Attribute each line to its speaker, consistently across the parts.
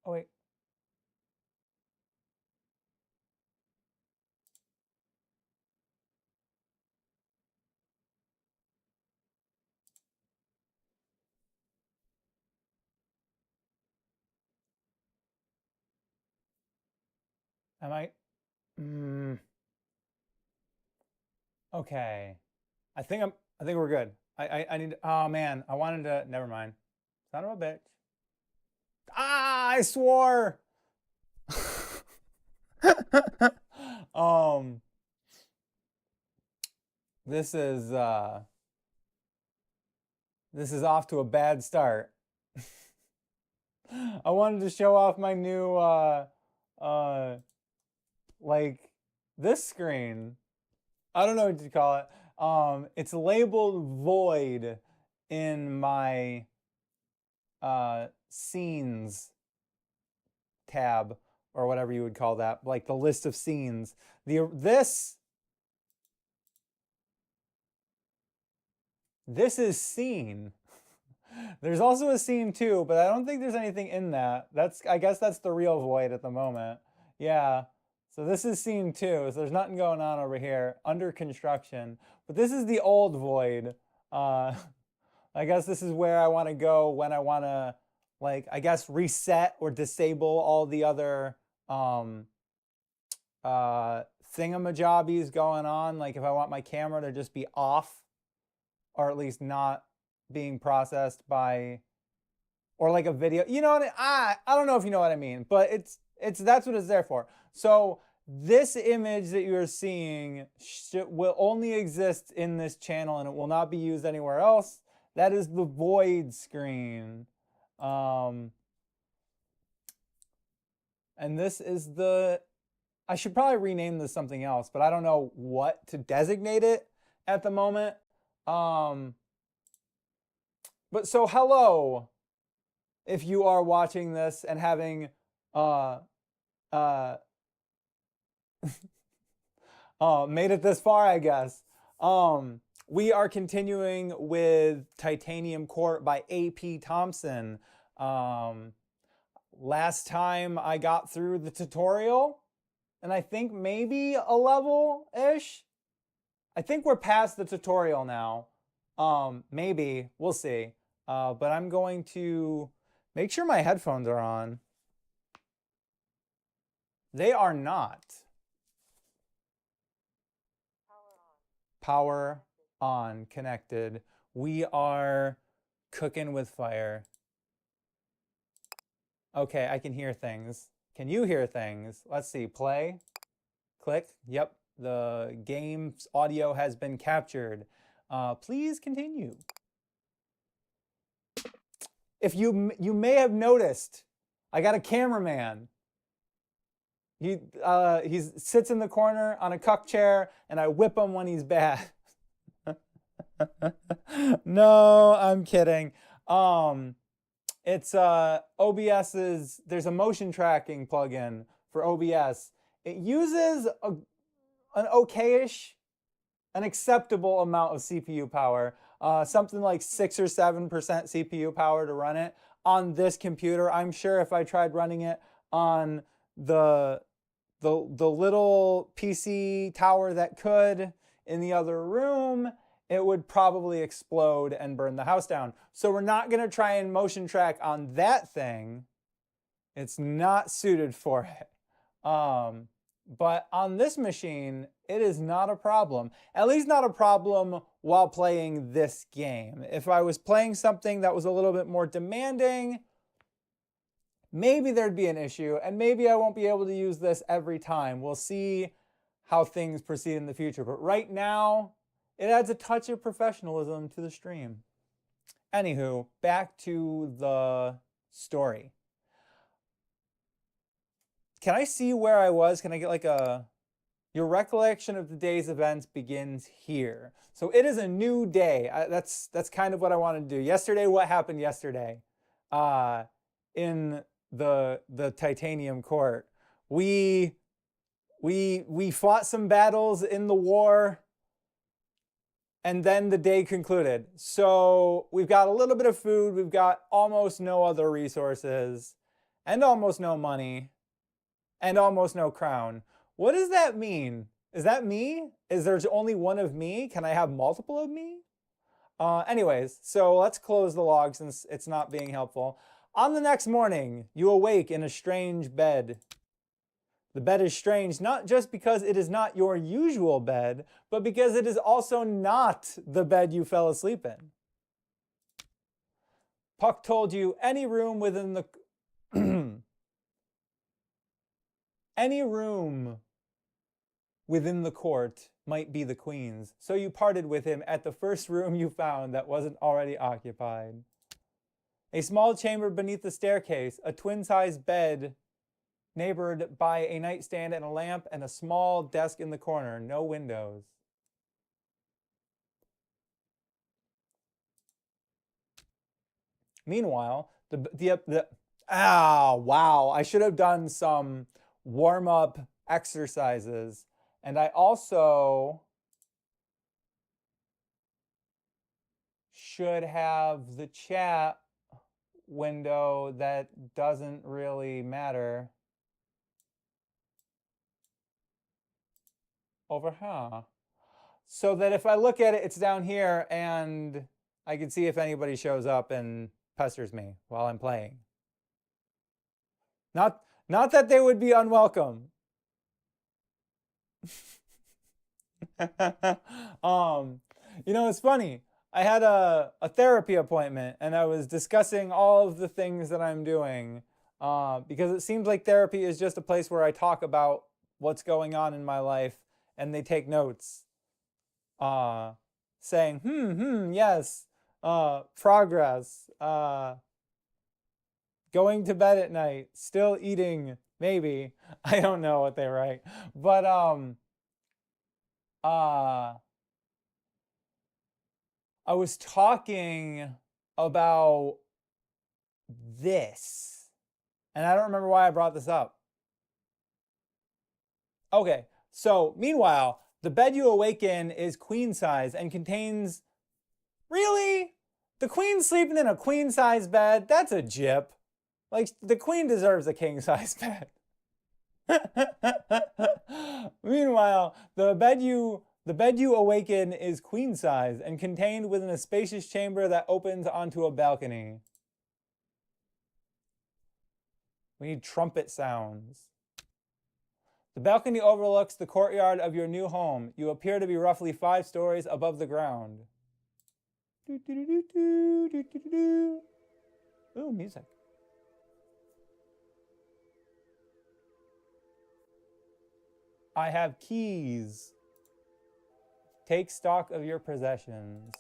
Speaker 1: Oh, wait. Am I? Okay. I think we're good. I need, oh man, I wanted to, never mind. Son of a bitch. Ah, I swore. um, this is, this is off to a bad start. I wanted to show off my new, uh, like this screen. I don't know what you call it. It's labeled void in my scenes tab or whatever you would call that, like the list of scenes. This is scene. There's also a scene 2, but I don't think there's anything in that. I guess that's the real void at the moment. Yeah. So this is scene 2. So there's nothing going on over here. Under construction. But this is the old void. I guess this is where I want to go when I want to, like, I guess reset or disable all the other thingamajobbies going on. Like if I want my camera to just be off, or at least not being processed by, or like a video, you know what I don't know if you know what I mean, but it's that's what it's there for. So this image that you're seeing will only exist in this channel and it will not be used anywhere else. That is the void screen. And this is the, I should probably rename this something else, but I don't know what to designate it at the moment. But so hello, if you are watching this and having made it this far, I guess. We are continuing with Titanium Court by A.P. Thompson. Last time I got through the tutorial, and I think maybe a level-ish. I think we're past the tutorial now. Maybe, we'll see. But I'm going to make sure my headphones are on. They are not. Power on, connected. We are cooking with fire. Okay, I can hear things. Can you hear things? Let's see, play, click. Yep, the game's audio has been captured. Please continue. If you may have noticed, I got a cameraman. He sits in the corner on a cuck chair, and I whip him when he's bad. No, I'm kidding. It's OBS's, there's a motion tracking plugin for OBS. It uses an okayish, an acceptable amount of CPU power, something like 6 or 7% CPU power to run it on this computer. I'm sure if I tried running it on the little PC tower that could in the other room, it would probably explode and burn the house down. So we're not going to try and motion track on that thing. It's not suited for it. But on this machine, it is not a problem. At least not a problem while playing this game. If I was playing something that was a little bit more demanding, maybe there'd be an issue, and maybe I won't be able to use this every time. We'll see how things proceed in the future. But right now, it adds a touch of professionalism to the stream. Anywho, back to the story. Can I see where I was? Can I get like a... Your recollection of the day's events begins here. So it is a new day. That's kind of what I want to do. Yesterday, what happened yesterday? In the Titanium Court. We fought some battles in the war, and then the day concluded. So we've got a little bit of food, we've got almost no other resources, and almost no money, and almost no crown. What does that mean? Is that me? Is there only one of me? Can I have multiple of me? Anyways, so let's close the log since it's not being helpful. On the next morning, you awake in a strange bed. The bed is strange not just because it is not your usual bed, but because it is also not the bed you fell asleep in. Puck told you any room within the any room within the court might be the Queen's, so you parted with him at the first room you found that wasn't already occupied. A small chamber beneath the staircase, a twin-sized bed neighbored by a nightstand and a lamp and a small desk in the corner, no windows. Meanwhile, wow, I should have done some warm-up exercises. And I also should have the chat window that doesn't really matter over here. So that if I look at it, it's down here and I can see if anybody shows up and pesters me while I'm playing. Not that they would be unwelcome. You know, it's funny. I had a therapy appointment and I was discussing all of the things that I'm doing because it seems like therapy is just a place where I talk about what's going on in my life and they take notes saying, yes, progress, going to bed at night, still eating, maybe. I don't know what they write. But I was talking about this, and I don't remember why I brought this up. Okay, so meanwhile, the bed you awake in is queen size and contains... Really? The queen's sleeping in a queen size bed? That's a jip. Like, the queen deserves a king size bed. Meanwhile, the bed you awaken is queen size and contained within a spacious chamber that opens onto a balcony. We need trumpet sounds. The balcony overlooks the courtyard of your new home. You appear to be roughly 5 stories above the ground. Ooh, music. I have keys. Take stock of your possessions.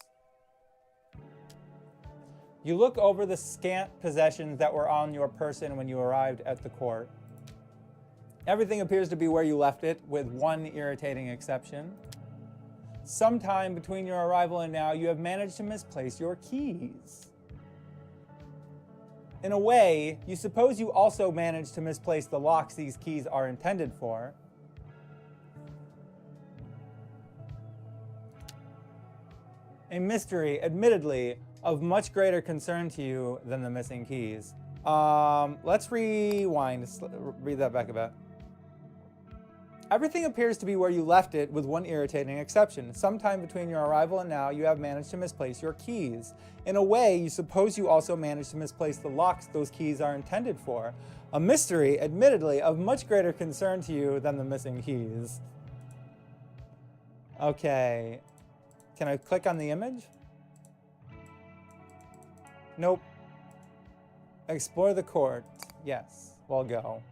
Speaker 1: You look over the scant possessions that were on your person when you arrived at the court. Everything appears to be where you left it, with one irritating exception. Sometime between your arrival and now, you have managed to misplace your keys. In a way, you suppose you also managed to misplace the locks these keys are intended for. A mystery, admittedly, of much greater concern to you than the missing keys. Let's rewind. Let's read that back a bit. Everything appears to be where you left it, with one irritating exception. Sometime between your arrival and now, you have managed to misplace your keys. In a way, you suppose you also managed to misplace the locks those keys are intended for. A mystery, admittedly, of much greater concern to you than the missing keys. Okay. Can I click on the image? Nope. Explore the court. Yes, we'll go.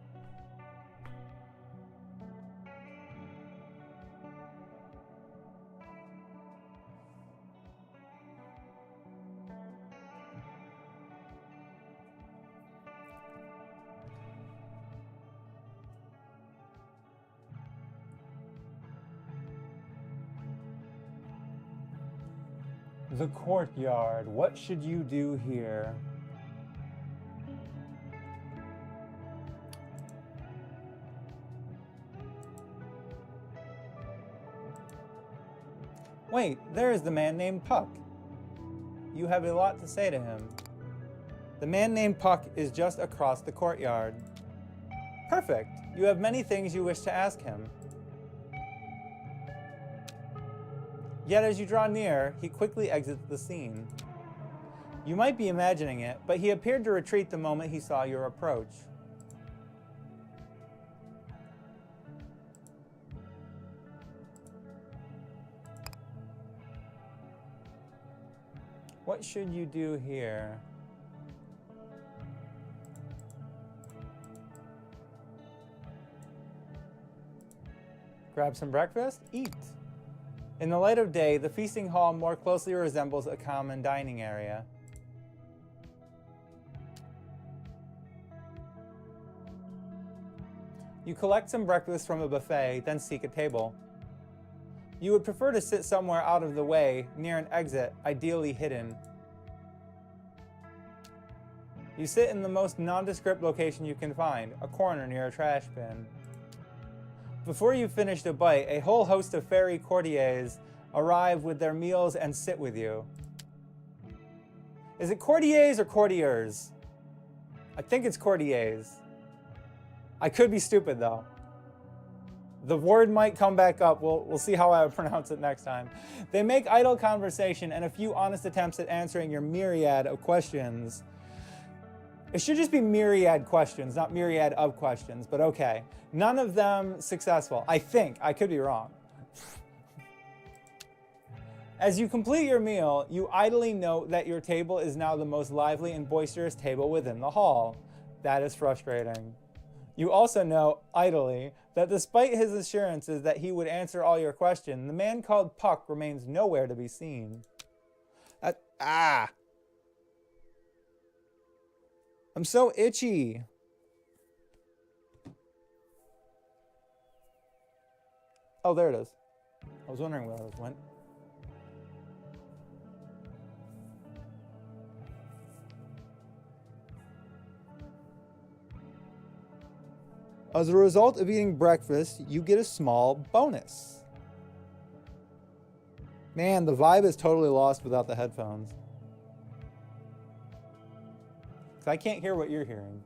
Speaker 1: The courtyard. What should you do here? Wait, there is the man named Puck. You have a lot to say to him. The man named Puck is just across the courtyard. Perfect. You have many things you wish to ask him. Yet as you draw near, he quickly exits the scene. You might be imagining it, but he appeared to retreat the moment he saw your approach. What should you do here? Grab some breakfast? Eat. In the light of day, the feasting hall more closely resembles a common dining area. You collect some breakfast from a buffet, then seek a table. You would prefer to sit somewhere out of the way, near an exit, ideally hidden. You sit in the most nondescript location you can find, a corner near a trash bin. Before you've finished a bite, a whole host of fairy courtiers arrive with their meals and sit with you. Is it courtiers or courtiers? I think it's courtiers. I could be stupid though. The word might come back up. We'll see how I pronounce it next time. They make idle conversation and a few honest attempts at answering your myriad of questions. It should just be myriad questions, not myriad of questions, but okay. None of them successful. I think. I could be wrong. As you complete your meal, you idly note that your table is now the most lively and boisterous table within the hall. That is frustrating. You also know, idly, that despite his assurances that he would answer all your questions, the man called Puck remains nowhere to be seen. I'm so itchy. Oh, there it is. I was wondering where it went. As a result of eating breakfast, you get a small bonus. Man, the vibe is totally lost without the headphones. I can't hear what you're hearing,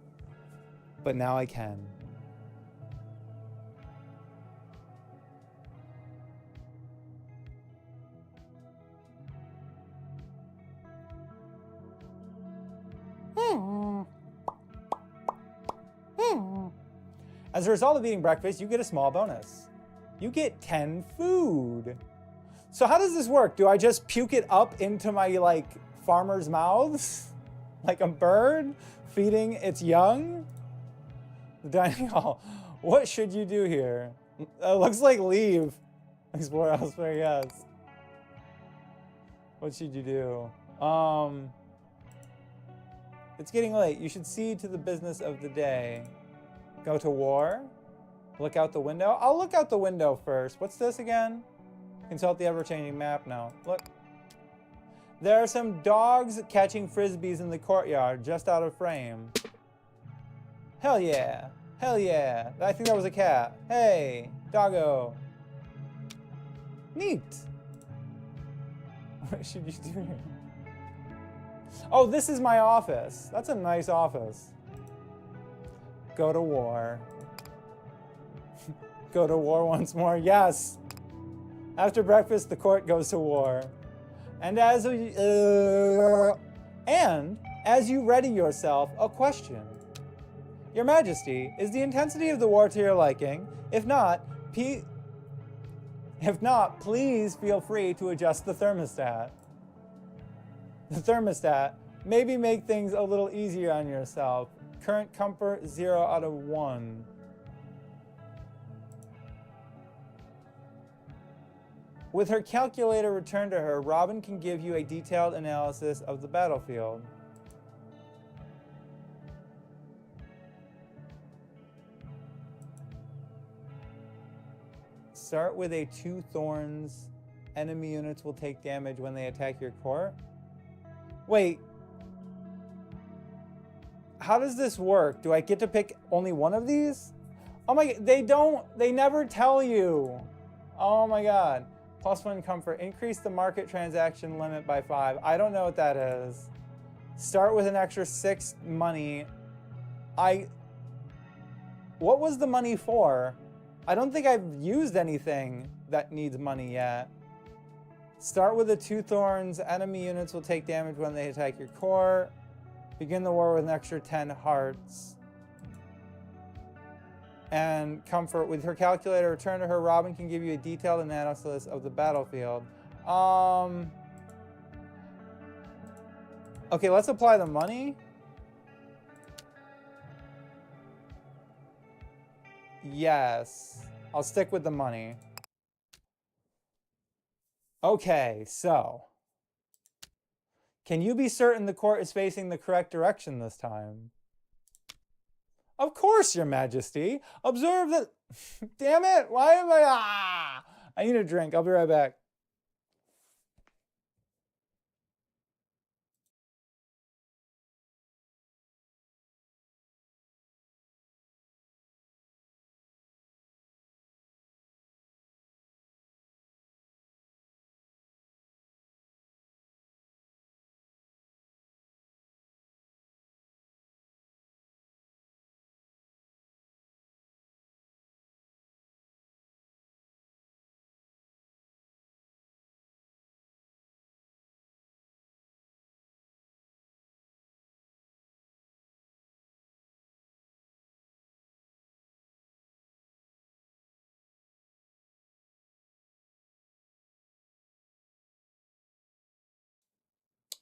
Speaker 1: but now I can. As a result of eating breakfast, you get a small bonus. You get 10 food. So how does this work? Do I just puke it up into my, farmers' mouths? Like a bird feeding its young? The dining hall. What should you do here? It looks like leave. Explore elsewhere, yes. What should you do? It's getting late. You should see to the business of the day. Go to war? Look out the window? I'll look out the window first. What's this again? Consult the ever-changing map now. Look. There are some dogs catching frisbees in the courtyard, just out of frame. Hell yeah. Hell yeah. I think that was a cat. Hey, doggo. Neat. What should you do here? Oh, this is my office. That's a nice office. Go to war. Go to war once more. Yes. After breakfast, the court goes to war. And as you ready yourself, a question. Your Majesty, is the intensity of the war to your liking? If not, please feel free to adjust the thermostat. The thermostat. Maybe make things a little easier on yourself. Current comfort, 0 out of 1. With her calculator returned to her, Robin can give you a detailed analysis of the battlefield. Start with a 2 thorns. Enemy units will take damage when they attack your court. Wait. How does this work? Do I get to pick only one of these? Oh my, they never tell you. Oh my God. +1 comfort. Increase the market transaction limit by 5. I don't know what that is. Start with an extra 6 money. What was the money for? I don't think I've used anything that needs money yet. Start with the 2 thorns. Enemy units will take damage when they attack your core. Begin the war with an extra 10 hearts. And comfort. With her calculator, return to her. Robin can give you a detailed analysis of the battlefield. Okay, let's apply the money. Yes. I'll stick with the money. Okay, so. Can you be certain the court is facing the correct direction this time? Of course, Your Majesty. Observe that. Damn it. Why am I. I need a drink. I'll be right back.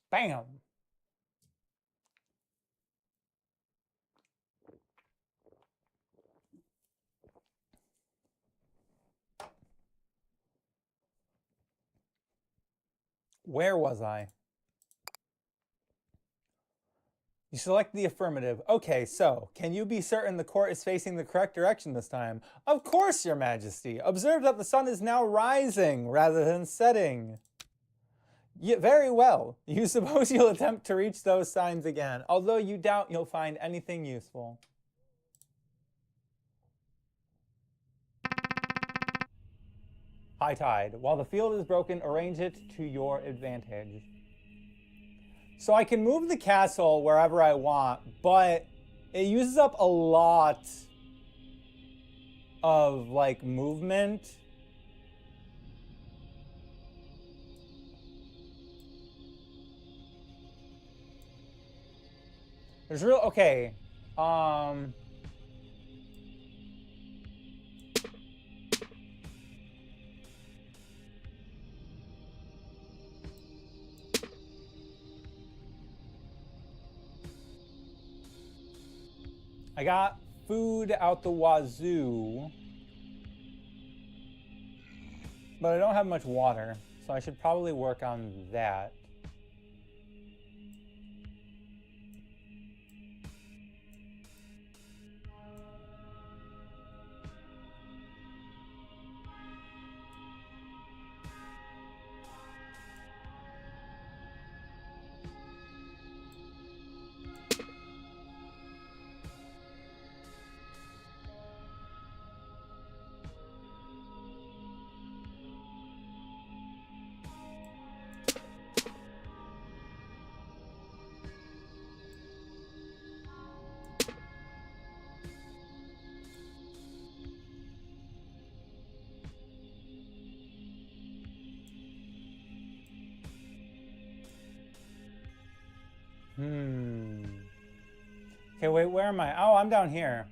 Speaker 1: Bam. Where was I? You select the affirmative. Okay, so, can you be certain the court is facing the correct direction this time? Of course, Your Majesty. Observe that the sun is now rising rather than setting. Yeah, very well. You suppose you'll attempt to reach those signs again, although you doubt you'll find anything useful. High tide. While the field is broken, arrange it to your advantage. So I can move the castle wherever I want, but it uses up a lot of, like, movement. There's real, okay. I got food out the wazoo, but I don't have much water, so I should probably work on that. Okay, wait, where am I? Oh, I'm down here.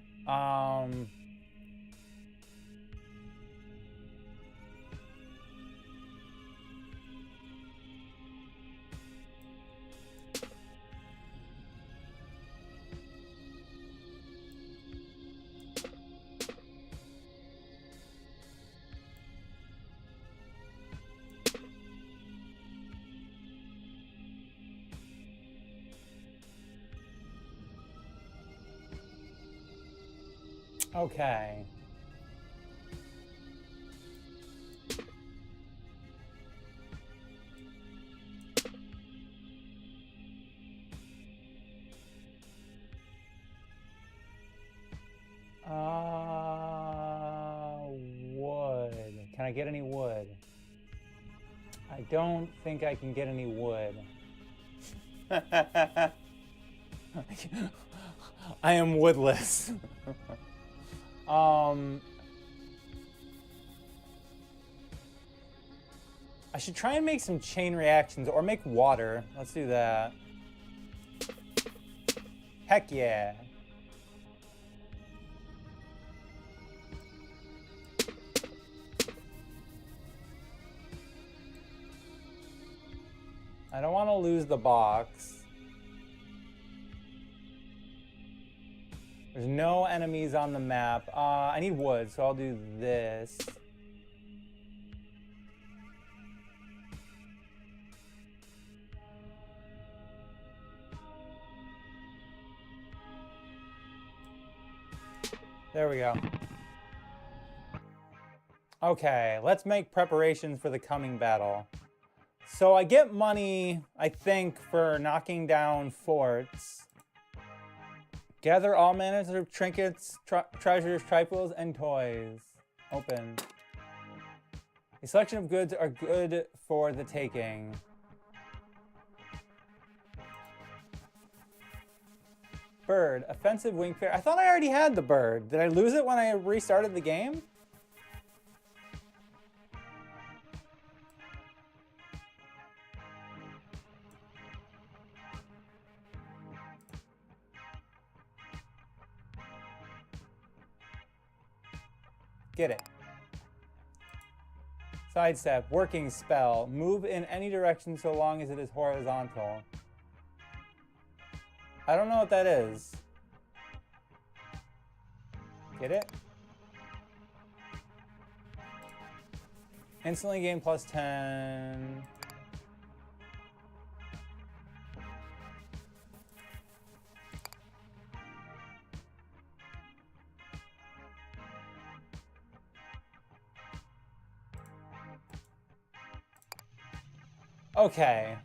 Speaker 1: Okay. Wood. Can I get any wood? I don't think I can get any wood. I am woodless. I should try and make some chain reactions or make water. Let's do that. Heck yeah. I don't want to lose the box. There's no enemies on the map. I need wood, so I'll do this. There we go. Okay, let's make preparations for the coming battle. So I get money, I think, for knocking down forts. Gather all manner of trinkets, treasures, trifles, and toys. Open. A selection of goods are good for the taking. Bird. Offensive wing fairy. I thought I already had the bird. Did I lose it when I restarted the game? Get it. Sidestep. Working spell. Move in any direction so long as it is horizontal. I don't know what that is. Get it? Instantly gain plus 10. Okay.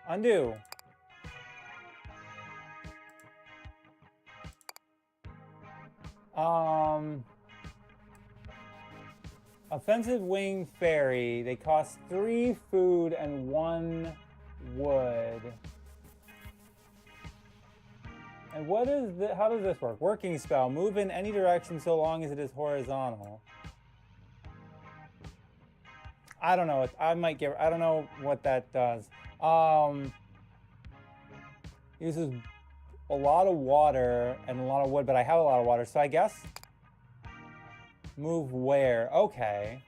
Speaker 1: Undo. Offensive wing fairy. They cost 3 food and 1 wood. And what is how does this work? Working spell. Move in any direction so long as it is horizontal. I don't know. I don't know what that does. Uses a lot of water and a lot of wood, but I have a lot of water, so I guess move where? Okay.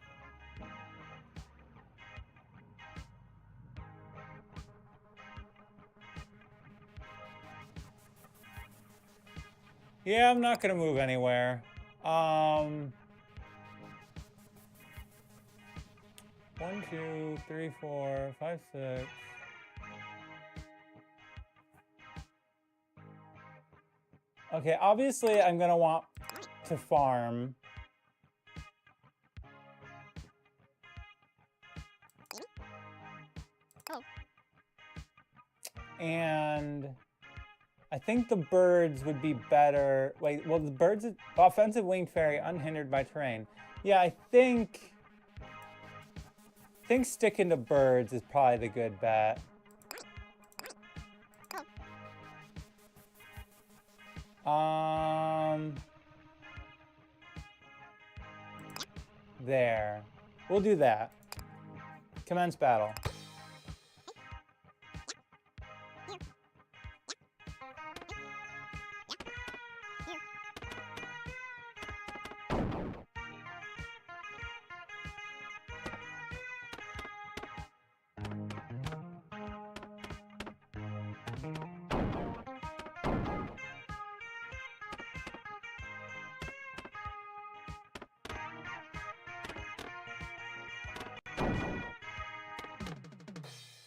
Speaker 1: Yeah, I'm not gonna move anywhere. 1, 2, 3, 4, 5, 6. Okay, obviously I'm gonna want to farm. And I think the birds would be better. Wait, well, the birds, offensive winged fairy, unhindered by terrain. Yeah, I think sticking to birds is probably the good bet. There. We'll do that. Commence battle.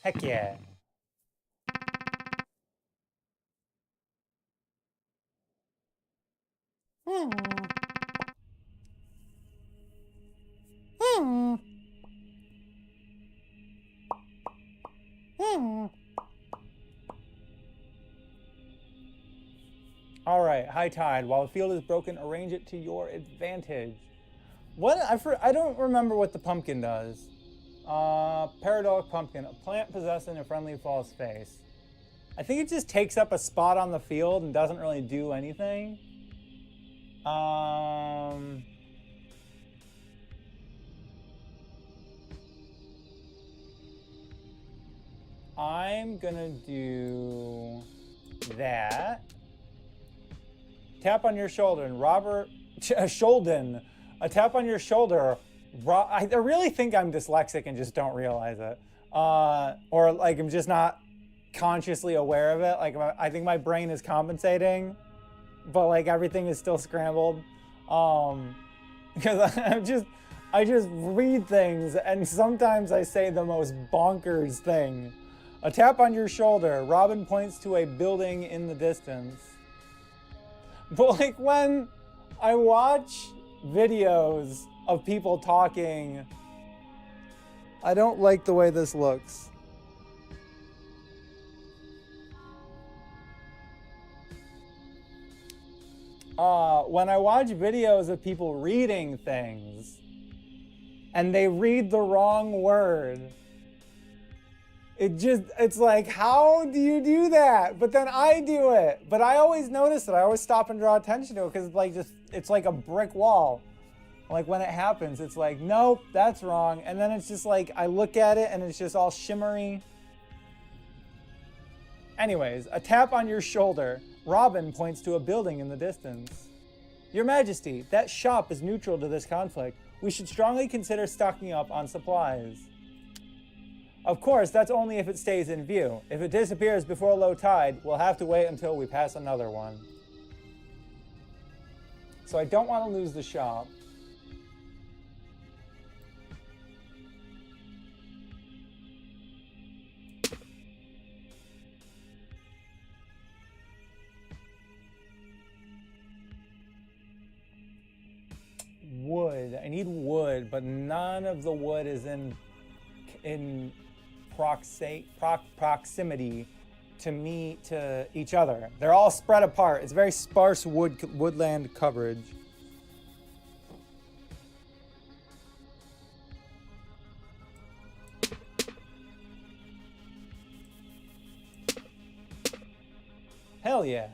Speaker 1: Heck yeah. All right, high tide. While the field is broken, arrange it to your advantage. What? I don't remember what the pumpkin does. Paradolic pumpkin. A plant possessing a friendly false face. I think it just takes up a spot on the field and doesn't really do anything. I'm gonna do that. Tap on your shoulder and Robert Sholden. A tap on your shoulder. I really think I'm dyslexic and just don't realize it. Or like I'm just not consciously aware of it. Like I think my brain is compensating, but like everything is still scrambled. Because I just read things and sometimes I say the most bonkers thing. A tap on your shoulder. Robin points to a building in the distance. But like when I watch videos of people talking, I don't like the way this looks. When I watch videos of people reading things and they read the wrong word, it's like, how do you do that? But then I do it. But I always notice it. I always stop and draw attention to it because it's like a brick wall. Like when it happens, it's like, nope, that's wrong. And then it's just like, I look at it and it's just all shimmery. Anyways, a tap on your shoulder. Robin points to a building in the distance. Your Majesty, that shop is neutral to this conflict. We should strongly consider stocking up on supplies. Of course, that's only if it stays in view. If it disappears before low tide, we'll have to wait until we pass another one. So I don't want to lose the shop. Wood. I need wood, but none of the wood is in proximity to each other. They're all spread apart. It's very sparse woodland coverage. Hell yeah.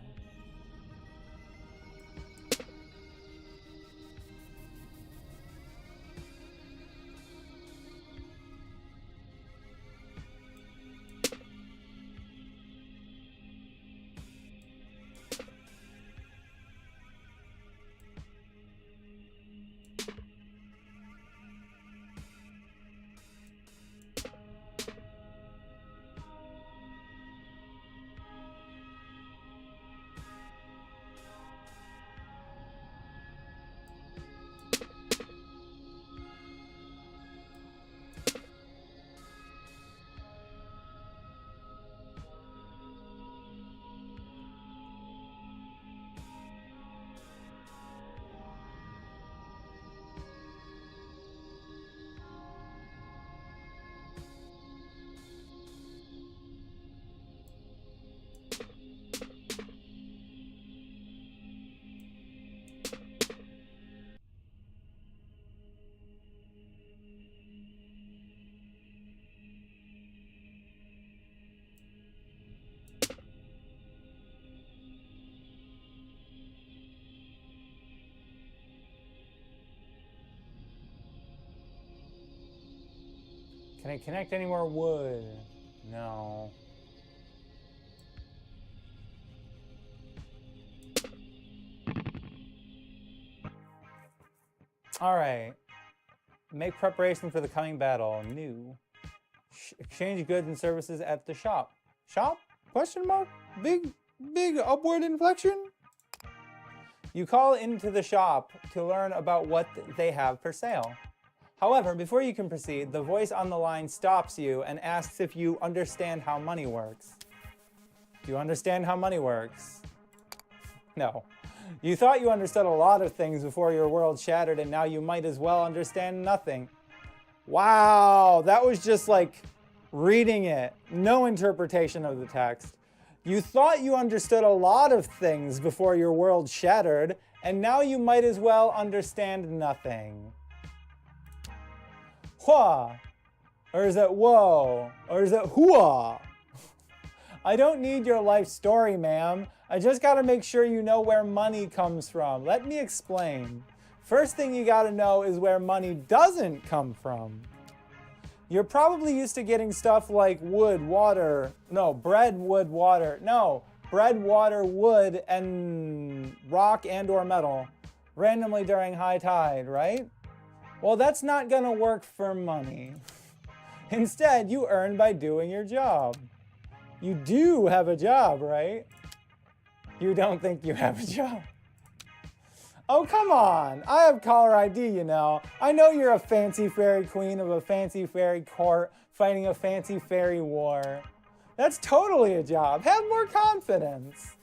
Speaker 1: Can I connect any more wood? No. All right. Make preparation for the coming battle. New. Exchange goods and services at the shop. Shop? Question mark? Big upward inflection? You call into the shop to learn about what they have for sale. However, before you can proceed, the voice on the line stops you and asks if you understand how money works. Do you understand how money works? No. You thought you understood a lot of things before your world shattered, and now you might as well understand nothing. Wow, that was just like reading it. No interpretation of the text. You thought you understood a lot of things before your world shattered, and now you might as well understand nothing. Hua. Or is it whoa? Or is it hua? I don't need your life story, ma'am. I just gotta make sure you know where money comes from. Let me explain. First thing you gotta know is where money doesn't come from. You're probably used to getting stuff like bread, water, wood, and rock and or metal randomly during high tide, right? Well, that's not gonna work for money. Instead, you earn by doing your job. You do have a job, right? You don't think you have a job? Oh, come on. I have caller ID, you know. I know you're a fancy fairy queen of a fancy fairy court fighting a fancy fairy war. That's totally a job. Have more confidence.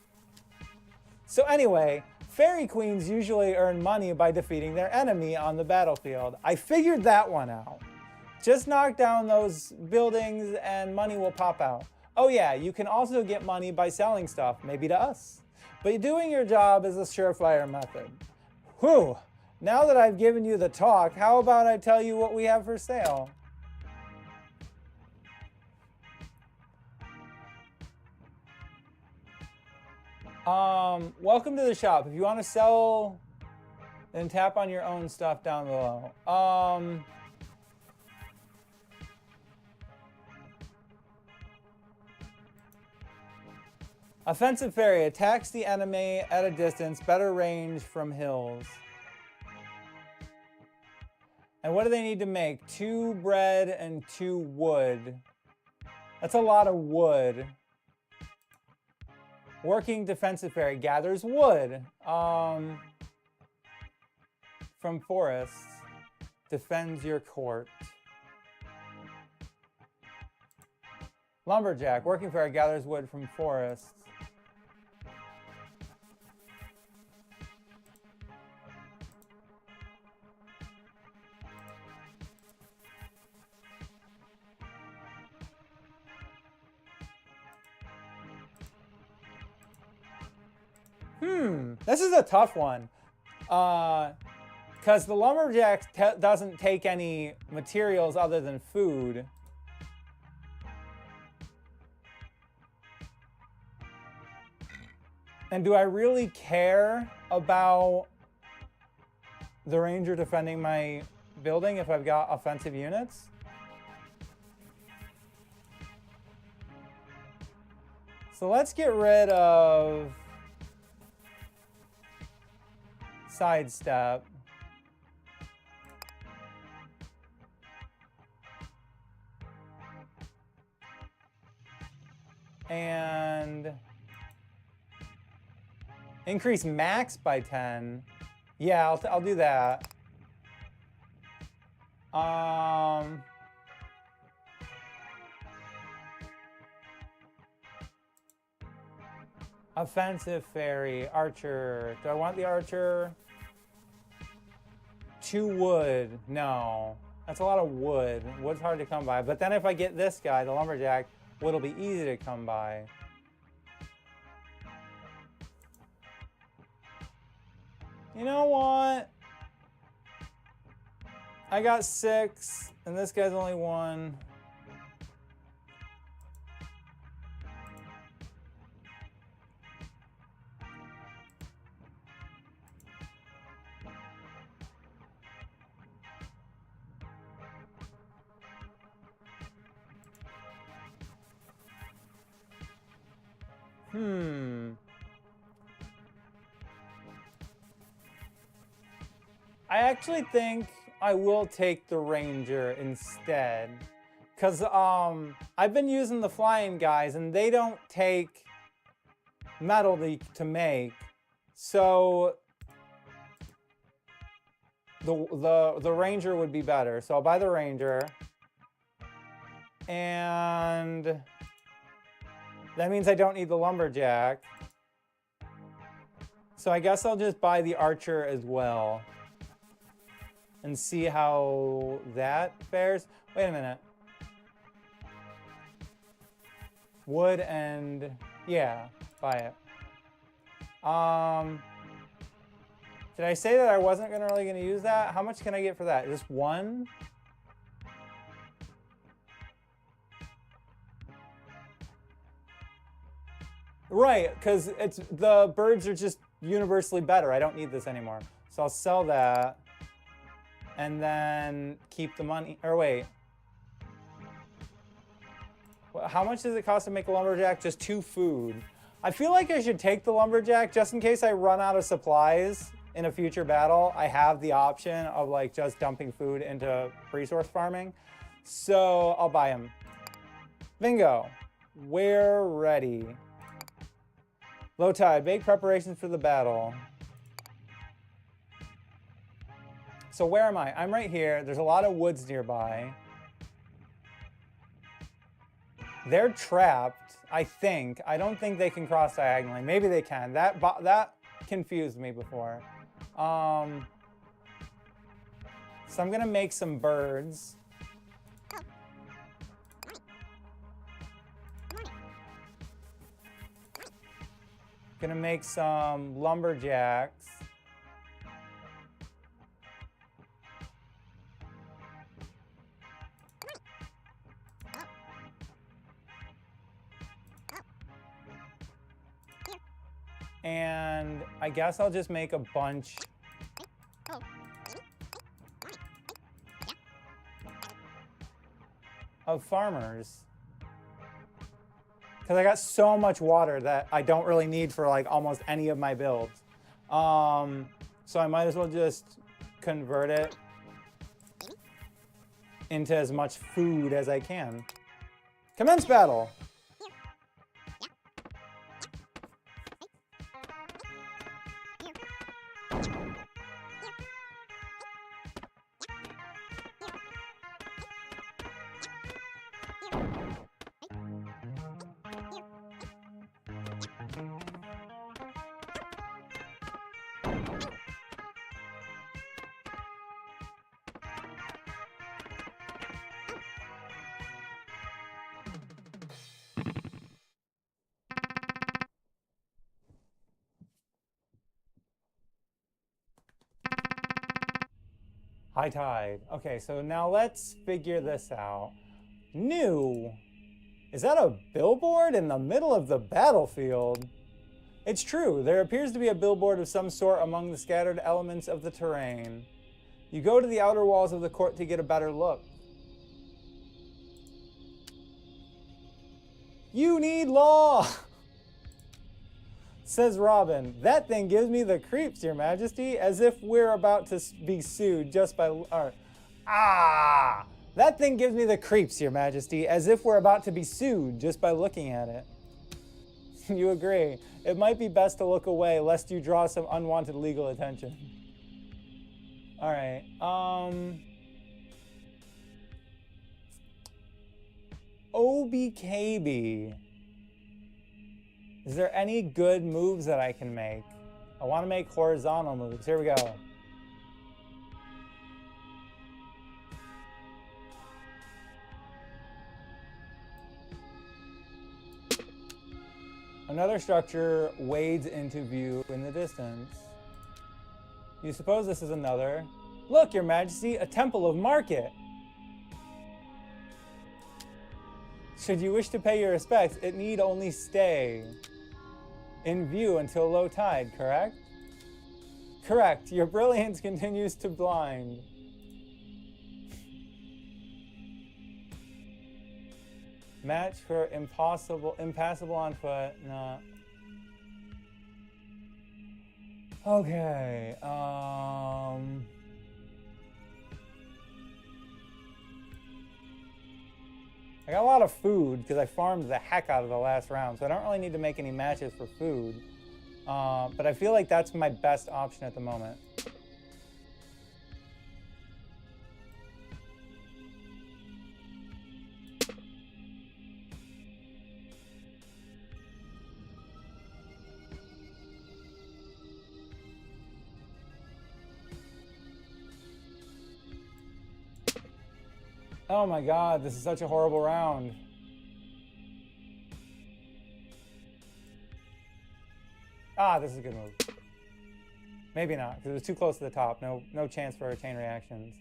Speaker 1: So anyway, fairy queens usually earn money by defeating their enemy on the battlefield. I figured that one out. Just knock down those buildings and money will pop out. Oh yeah, you can also get money by selling stuff, maybe to us. But doing your job is a surefire method. Whew, now that I've given you the talk, how about I tell you what we have for sale? Welcome to the shop. If you want to sell, then tap on your own stuff down below. Offensive fairy attacks the enemy at a distance, better range from hills. And what do they need to make? 2 bread and 2 wood. That's a lot of wood. Working defensive fairy gathers wood from forests. Defends your court. Lumberjack, working fairy gathers wood from forests. This is a tough one. Because the lumberjack doesn't take any materials other than food. And do I really care about the ranger defending my building if I've got offensive units? So let's get rid of sidestep. And increase max by 10. Yeah, I'll do that. Offensive fairy, archer. Do I want the archer? 2 wood. No. That's a lot of wood. Wood's hard to come by. But then if I get this guy, the lumberjack, wood'll be easy to come by. You know what? I got 6, and this guy's only 1. I actually think I will take the ranger instead. Because I've been using the flying guys and they don't take metal to make. So the ranger would be better. So I'll buy the ranger. And that means I don't need the lumberjack. So I guess I'll just buy the archer as well. And see how that fares. Wait a minute. Wood and Yeah, buy it. Did I say that I wasn't really gonna use that? How much can I get for that? Just one? Right, because it's the birds are just universally better. I don't need this anymore. So I'll sell that and then keep the money. Or wait. How much does it cost to make a lumberjack? Just 2 food. I feel like I should take the lumberjack just in case I run out of supplies in a future battle. I have the option of like just dumping food into resource farming. So I'll buy him. Bingo. We're ready. Low tide. Make preparations for the battle. So where am I? I'm right here. There's a lot of woods nearby. They're trapped, I think. I don't think they can cross diagonally. Maybe they can. That confused me before. So I'm gonna make some birds. Gonna make some lumberjacks. And I guess I'll just make a bunch of farmers. Because I got so much water that I don't really need for like almost any of my builds. So I might as well just convert it into as much food as I can. Commence battle. High tide. Okay, so now let's figure this out. New. Is that a billboard in the middle of the battlefield? It's true. There appears to be a billboard of some sort among the scattered elements of the terrain. You go to the outer walls of the court to get a better look. You need law! Says Robin. That thing gives me the creeps, Your Majesty, as if we're about to be sued just by... That thing gives me the creeps, Your Majesty, as if we're about to be sued just by looking at it. You agree. It might be best to look away lest you draw some unwanted legal attention. All right. OBKB. Is there any good moves that I can make? I want to make horizontal moves. Here we go. Another structure wades into view in the distance. You suppose this is another? Look, Your Majesty, a temple of market. Should you wish to pay your respects, it need only stay in view until low tide, correct? Correct. Your brilliance continues to blind. Match for impassable on foot, not. Okay, I got a lot of food because I farmed the heck out of the last round, so I don't really need to make any matches for food. But I feel like that's my best option at the moment. Oh my god, this is such a horrible round. Ah, this is a good move. Maybe not, because it was too close to the top. No chance for chain reactions.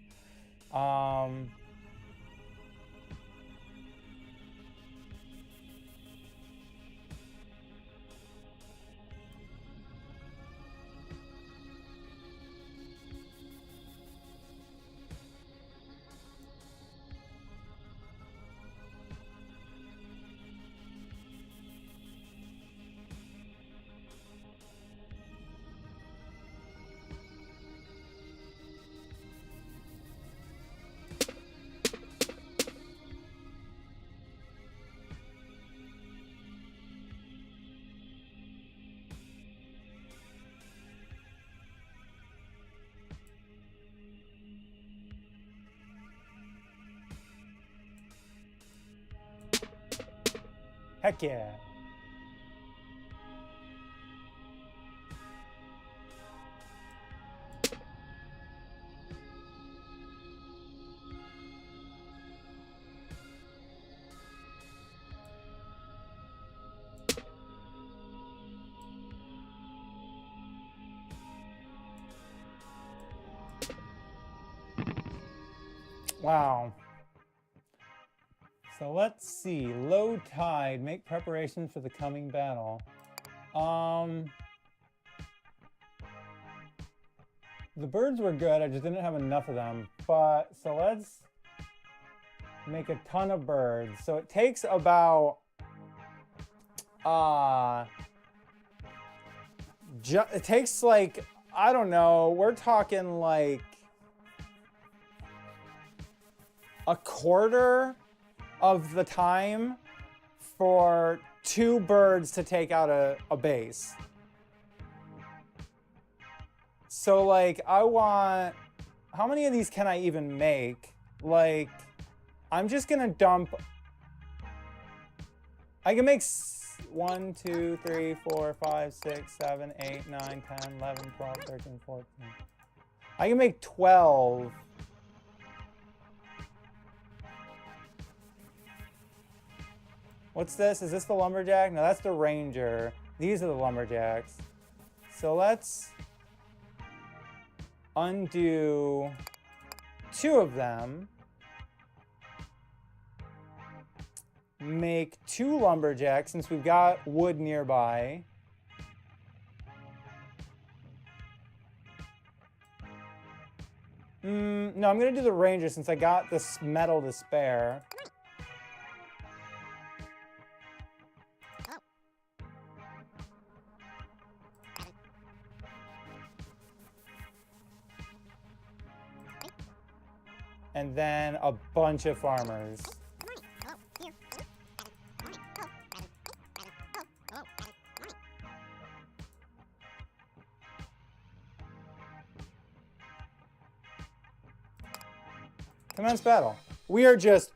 Speaker 1: Heck yeah. Wow. So let's see. Low tide. Make preparations for the coming battle. The birds were good. I just didn't have enough of them. But so let's make a ton of birds. So it takes about it takes like, I don't know, we're talking like a quarter of the time for 2 birds to take out a base. So like I want, how many of these can I even make? Like I'm just gonna dump, I can make 1, 2, 3, 4, 5, 6, 7, 8, 9, 10, 11, 12, 13, 14. I can make 12. What's this? Is this the lumberjack? No, that's the ranger. These are the lumberjacks. So let's undo 2 of them. Make 2 lumberjacks since we've got wood nearby. No, I'm gonna do the ranger since I got this metal to spare. And then a bunch of farmers. Commence battle. We are just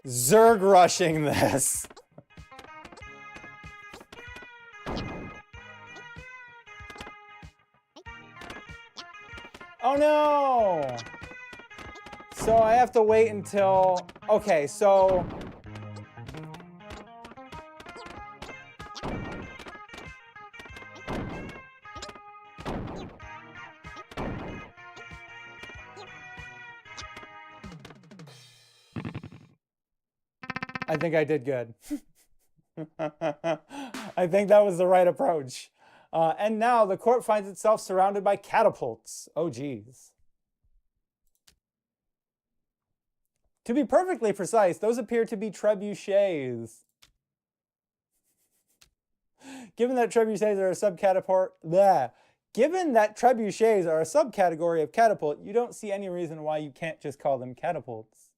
Speaker 1: Zerg rushing this. Oh no! So I have to wait until, okay, so I think I did good. I think that was the right approach. And now the court finds itself surrounded by catapults. Oh, geez. To be perfectly precise, those appear to be trebuchets. Given that trebuchets are a Given that trebuchets are a subcategory of catapult, you don't see any reason why you can't just call them catapults.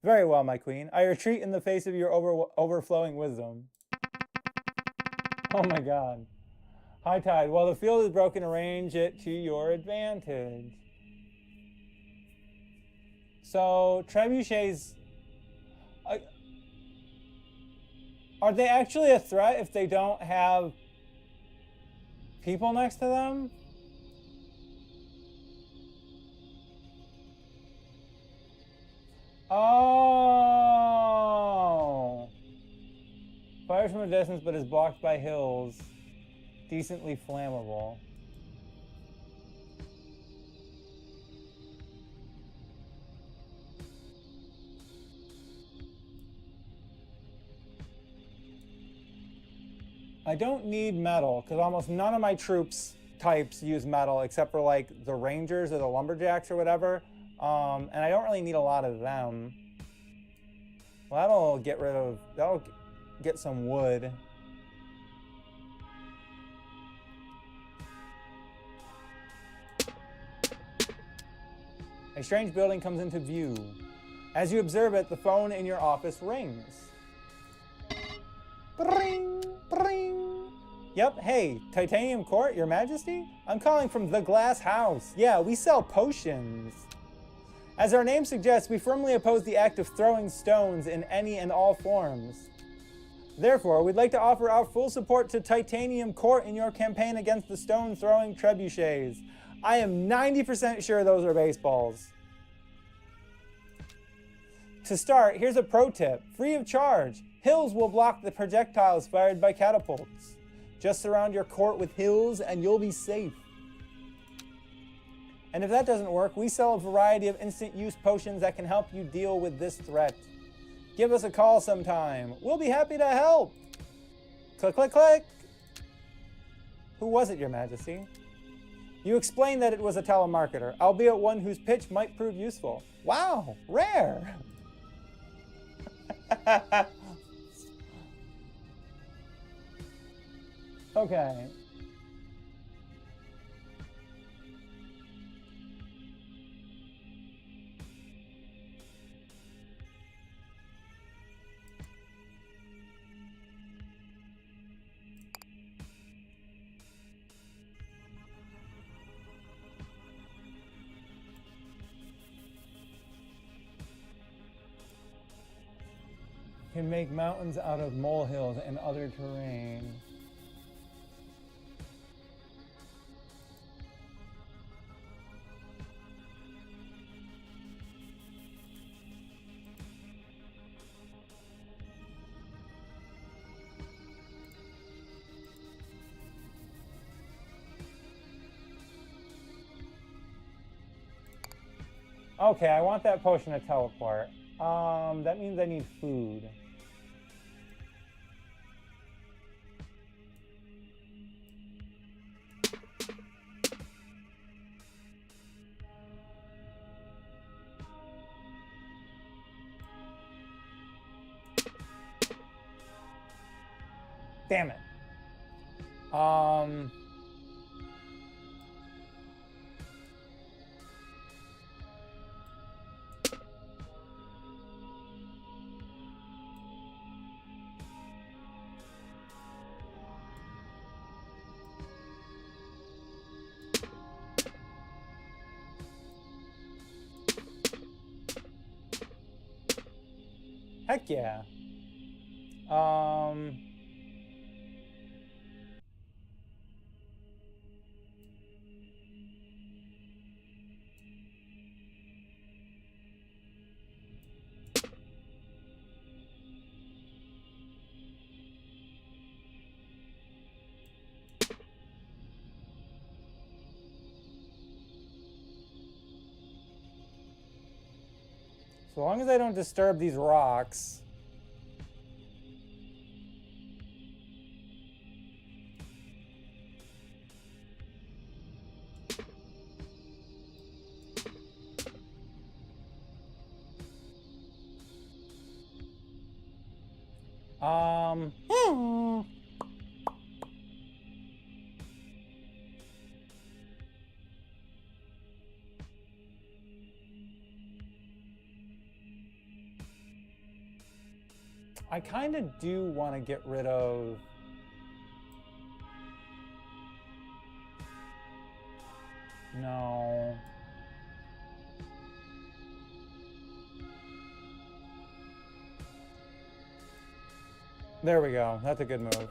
Speaker 1: Very well, my queen. I retreat in the face of your overflowing wisdom. Oh my god. High tide. While the field is broken, arrange it to your advantage. So, trebuchets... are they actually a threat if they don't have people next to them? Oh! Fires from a distance but is blocked by hills. decently flammable. I don't need metal because almost none of my troops types use metal except for like the Rangers or the Lumberjacks or whatever. And I don't really need a lot of them. Well, that'll get some wood. A strange building comes into view. As you observe it, the phone in your office rings. Bring, bring. Yep, hey, Titanium Court, Your Majesty? I'm calling from the Glass House. Yeah, we sell potions. As our name suggests, we firmly oppose the act of throwing stones in any and all forms. Therefore, we'd like to offer our full support to Titanium Court in your campaign against the stone-throwing trebuchets. I am 90% sure those are baseballs. To start, here's a pro tip, free of charge. Hills will block the projectiles fired by catapults. Just surround your court with hills and you'll be safe. And if that doesn't work, we sell a variety of instant use potions that can help you deal with this threat. Give us a call sometime. We'll be happy to help. Click, click, click. Who was it, Your Majesty? You explained that it was a telemarketer, albeit one whose pitch might prove useful. Wow, rare. Okay. Can make mountains out of molehills and other terrain. Okay, I want that potion to teleport. That means I need food. Damn it. Heck yeah. So long as I don't disturb these rocks. I kind of do want to get rid of... No. There we go. That's a good move.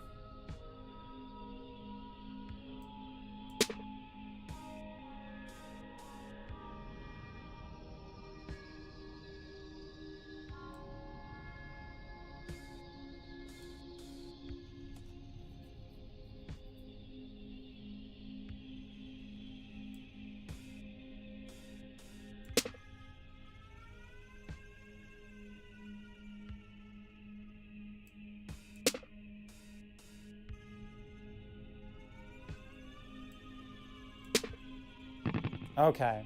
Speaker 1: Okay.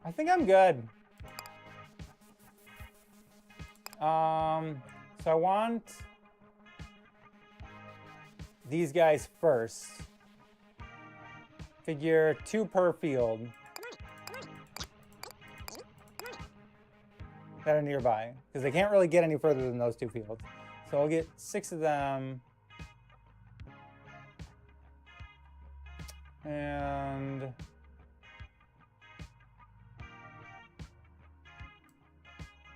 Speaker 1: I think I'm good. So I want these guys first. Figure 2 per field that are nearby, because they can't really get any further than those 2 fields. So I'll get 6 of them. And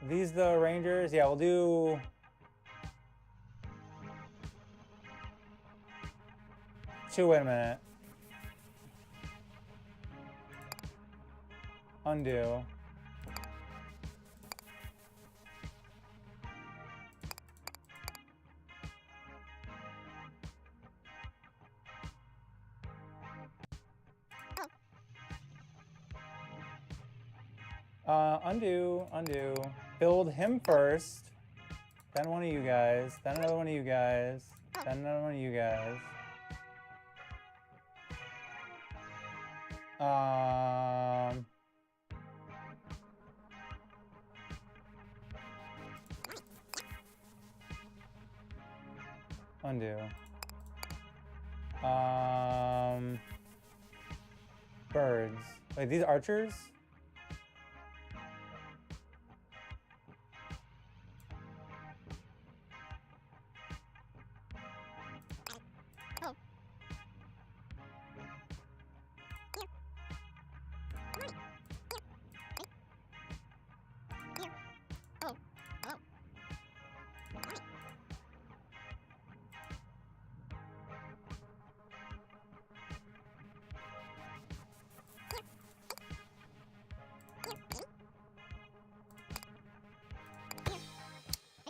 Speaker 1: these the Rangers? Yeah, we'll do wait a minute. Undo. Undo. Build him first. Then one of you guys. Then another one of you guys. Then another one of you guys. Undo. Birds. Wait, these archers?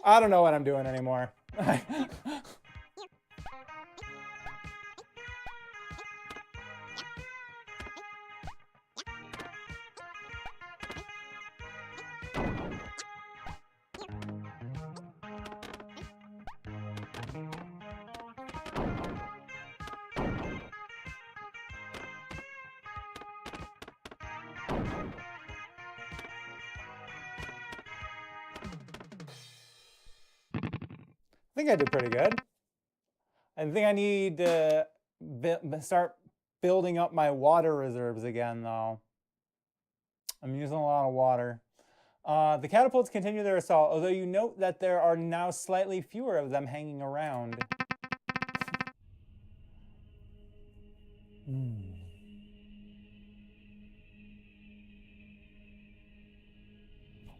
Speaker 1: I don't know what I'm doing anymore. I think I did pretty good. I think I need to start building up my water reserves again, though. I'm using a lot of water. The catapults continue their assault, although you note that there are now slightly fewer of them hanging around.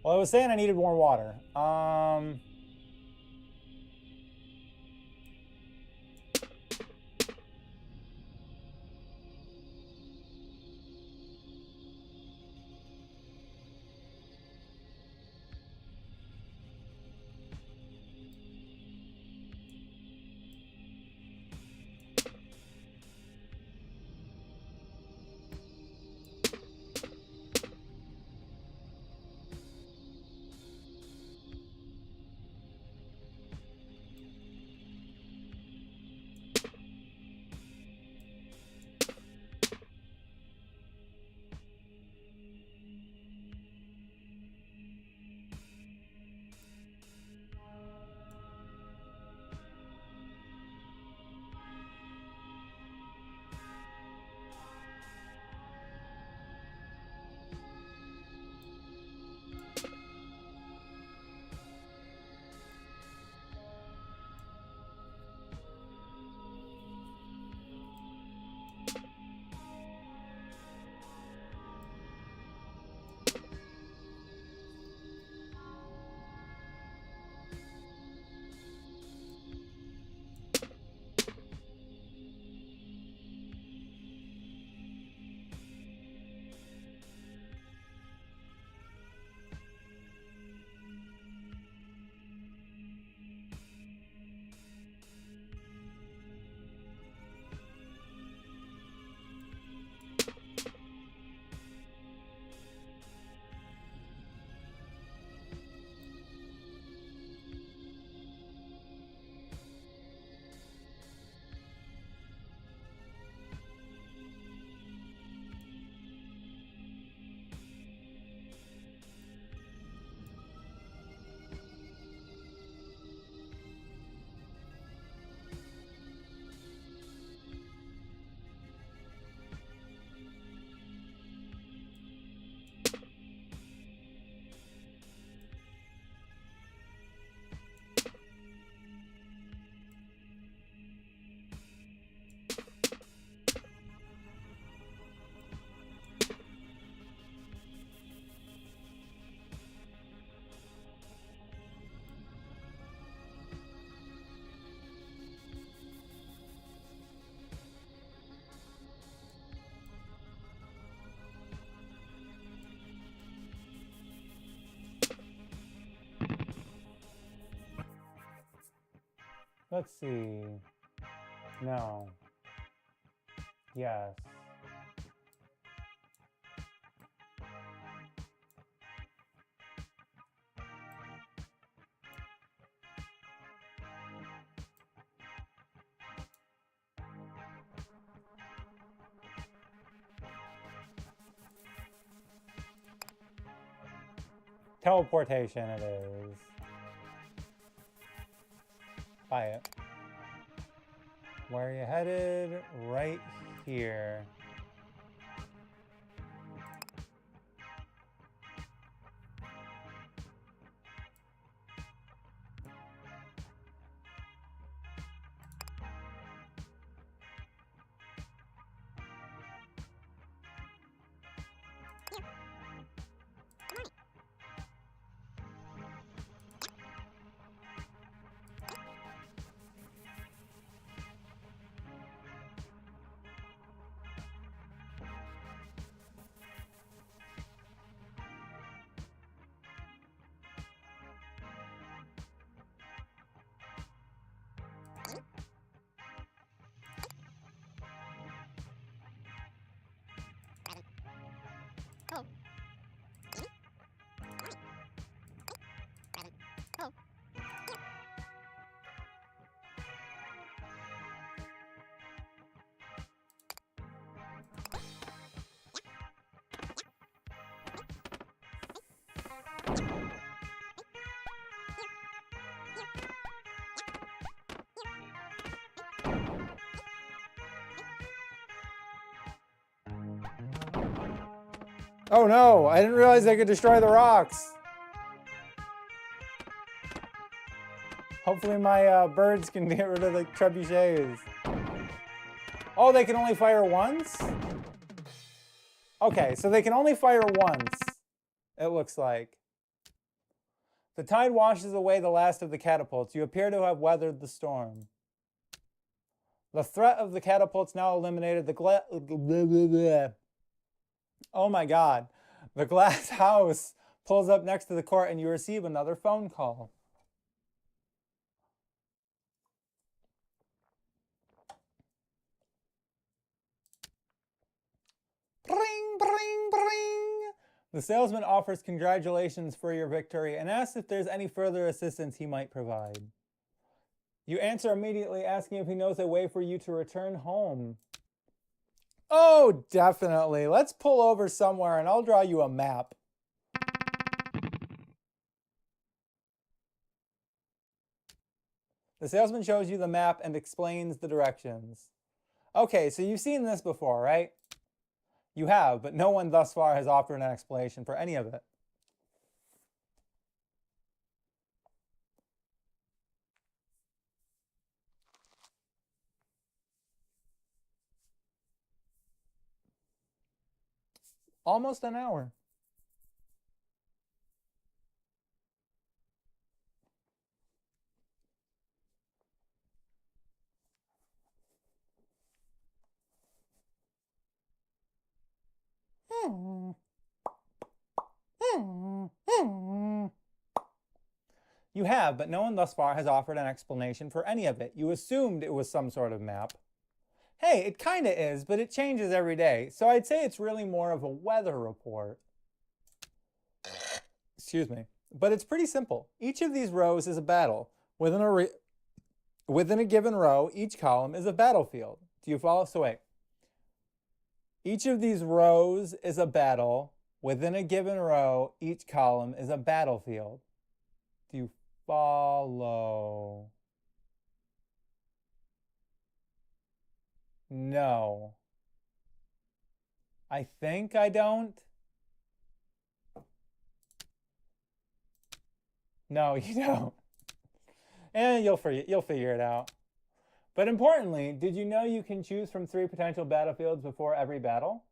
Speaker 1: Well, I was saying I needed more water. Let's see. No. Yes. Teleportation it is. Buy it. Where are you headed? Right here. Oh no, I didn't realize I could destroy the rocks. Hopefully my birds can get rid of the trebuchets. Oh, they can only fire once? Okay, so they can only fire once, it looks like. The tide washes away the last of the catapults. You appear to have weathered the storm. The threat of the catapults now eliminated. Oh my God. The glass house pulls up next to the court and you receive another phone call. Bring, bring, bring. The salesman offers congratulations for your victory and asks if there's any further assistance he might provide. You answer immediately, asking if he knows a way for you to return home. Oh, definitely. Let's pull over somewhere and I'll draw you a map. The salesman shows you the map and explains the directions. Okay, so you've seen this before, right? You have, but no one thus far has offered an explanation for any of it. Almost an hour. You have, but no one thus far has offered an explanation for any of it. You assumed it was some sort of map. Hey, it kinda is, but it changes every day, so I'd say it's really more of a weather report. Excuse me. But it's pretty simple. Each of these rows is a battle. Within a given row, each column is a battlefield. Do you follow? So wait. Each of these rows is a battle. Within a given row, each column is a battlefield. Do you follow? No. I think I don't. No, you don't. And you'll figure it out. But importantly, did you know you can choose from 3 potential battlefields before every battle?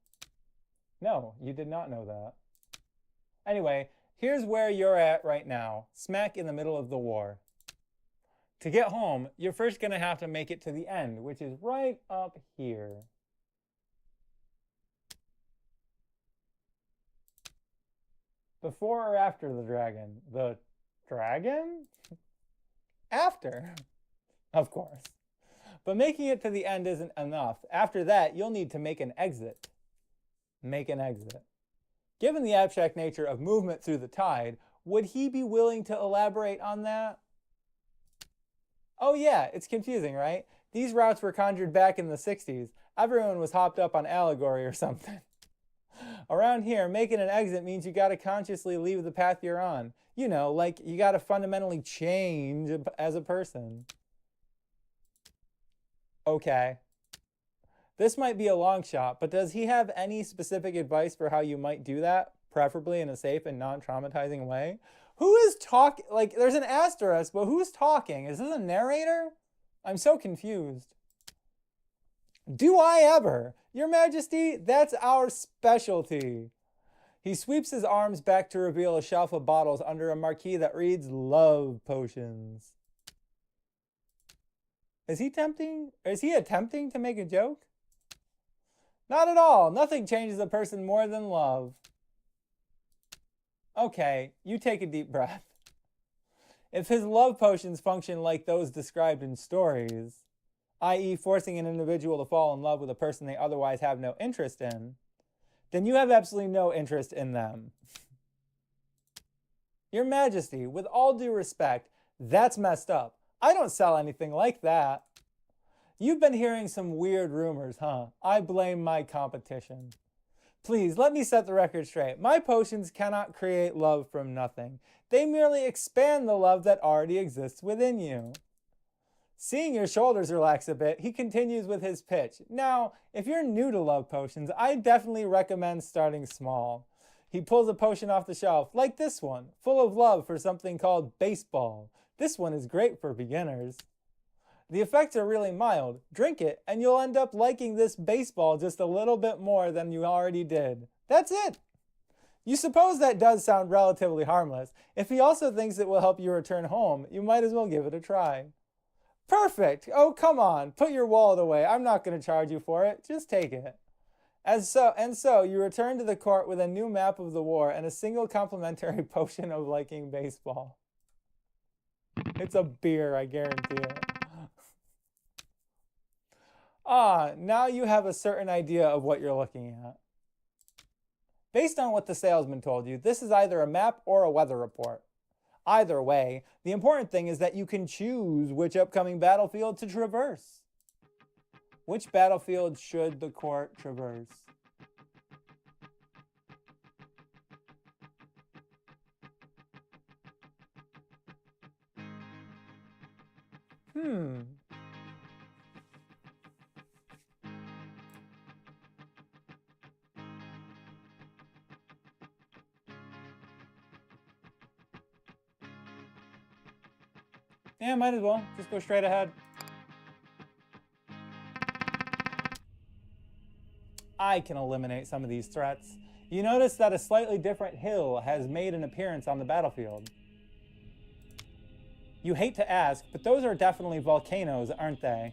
Speaker 1: No, you did not know that. Anyway, here's where you're at right now, smack in the middle of the war. To get home, you're first going to have to make it to the end, which is right up here. Before or after the dragon? The dragon? After. Of course. But making it to the end isn't enough. After that, you'll need to make an exit. Make an exit. Given the abstract nature of movement through the tide, would he be willing to elaborate on that? Oh yeah, it's confusing, right? These routes were conjured back in the 60s. Everyone was hopped up on allegory or something. Around here, making an exit means you gotta consciously leave the path you're on. You know, like you gotta fundamentally change as a person. Okay. This might be a long shot, but does he have any specific advice for how you might do that, preferably in a safe and non-traumatizing way? Who is talking? Like, there's an asterisk, but who's talking? Is this a narrator? I'm so confused. Do I ever? Your Majesty, that's our specialty. He sweeps his arms back to reveal a shelf of bottles under a marquee that reads Love Potions. Is he attempting to make a joke? Not at all. Nothing changes a person more than love. Okay, you take a deep breath. If his love potions function like those described in stories, i.e. forcing an individual to fall in love with a person they otherwise have no interest in, then you have absolutely no interest in them. Your Majesty, with all due respect, that's messed up. I don't sell anything like that. You've been hearing some weird rumors, huh? I blame my competition. Please, let me set the record straight. My potions cannot create love from nothing. They merely expand the love that already exists within you. Seeing your shoulders relax a bit, he continues with his pitch. Now, if you're new to love potions, I definitely recommend starting small. He pulls a potion off the shelf, like this one, full of love for something called baseball. This one is great for beginners. The effects are really mild. Drink it, and you'll end up liking this baseball just a little bit more than you already did. That's it. You suppose that does sound relatively harmless. If he also thinks it will help you return home, you might as well give it a try. Perfect. Oh, come on. Put your wallet away. I'm not going to charge you for it. Just take it. So you return to the court with a new map of the war and a single complimentary potion of liking baseball. It's a beer, I guarantee it. Now you have a certain idea of what you're looking at. Based on what the salesman told you, this is either a map or a weather report. Either way, the important thing is that you can choose which upcoming battlefield to traverse. Which battlefield should the court traverse? Yeah, might as well. Just go straight ahead. I can eliminate some of these threats. You notice that a slightly different hill has made an appearance on the battlefield. You hate to ask, but those are definitely volcanoes, aren't they?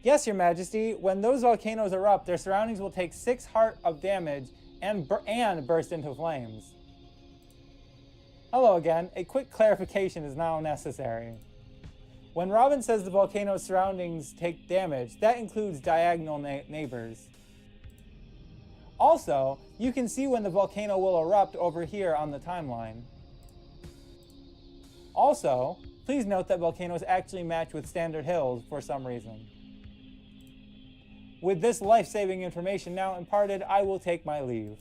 Speaker 1: Yes, Your Majesty. When those volcanoes erupt, their surroundings will take 6 heart of damage and burst into flames. Hello again. A quick clarification is now necessary. When Robin says the volcano's surroundings take damage, that includes diagonal neighbors. Also, you can see when the volcano will erupt over here on the timeline. Also, please note that volcanoes actually match with standard hills for some reason. With this life-saving information now imparted, I will take my leave.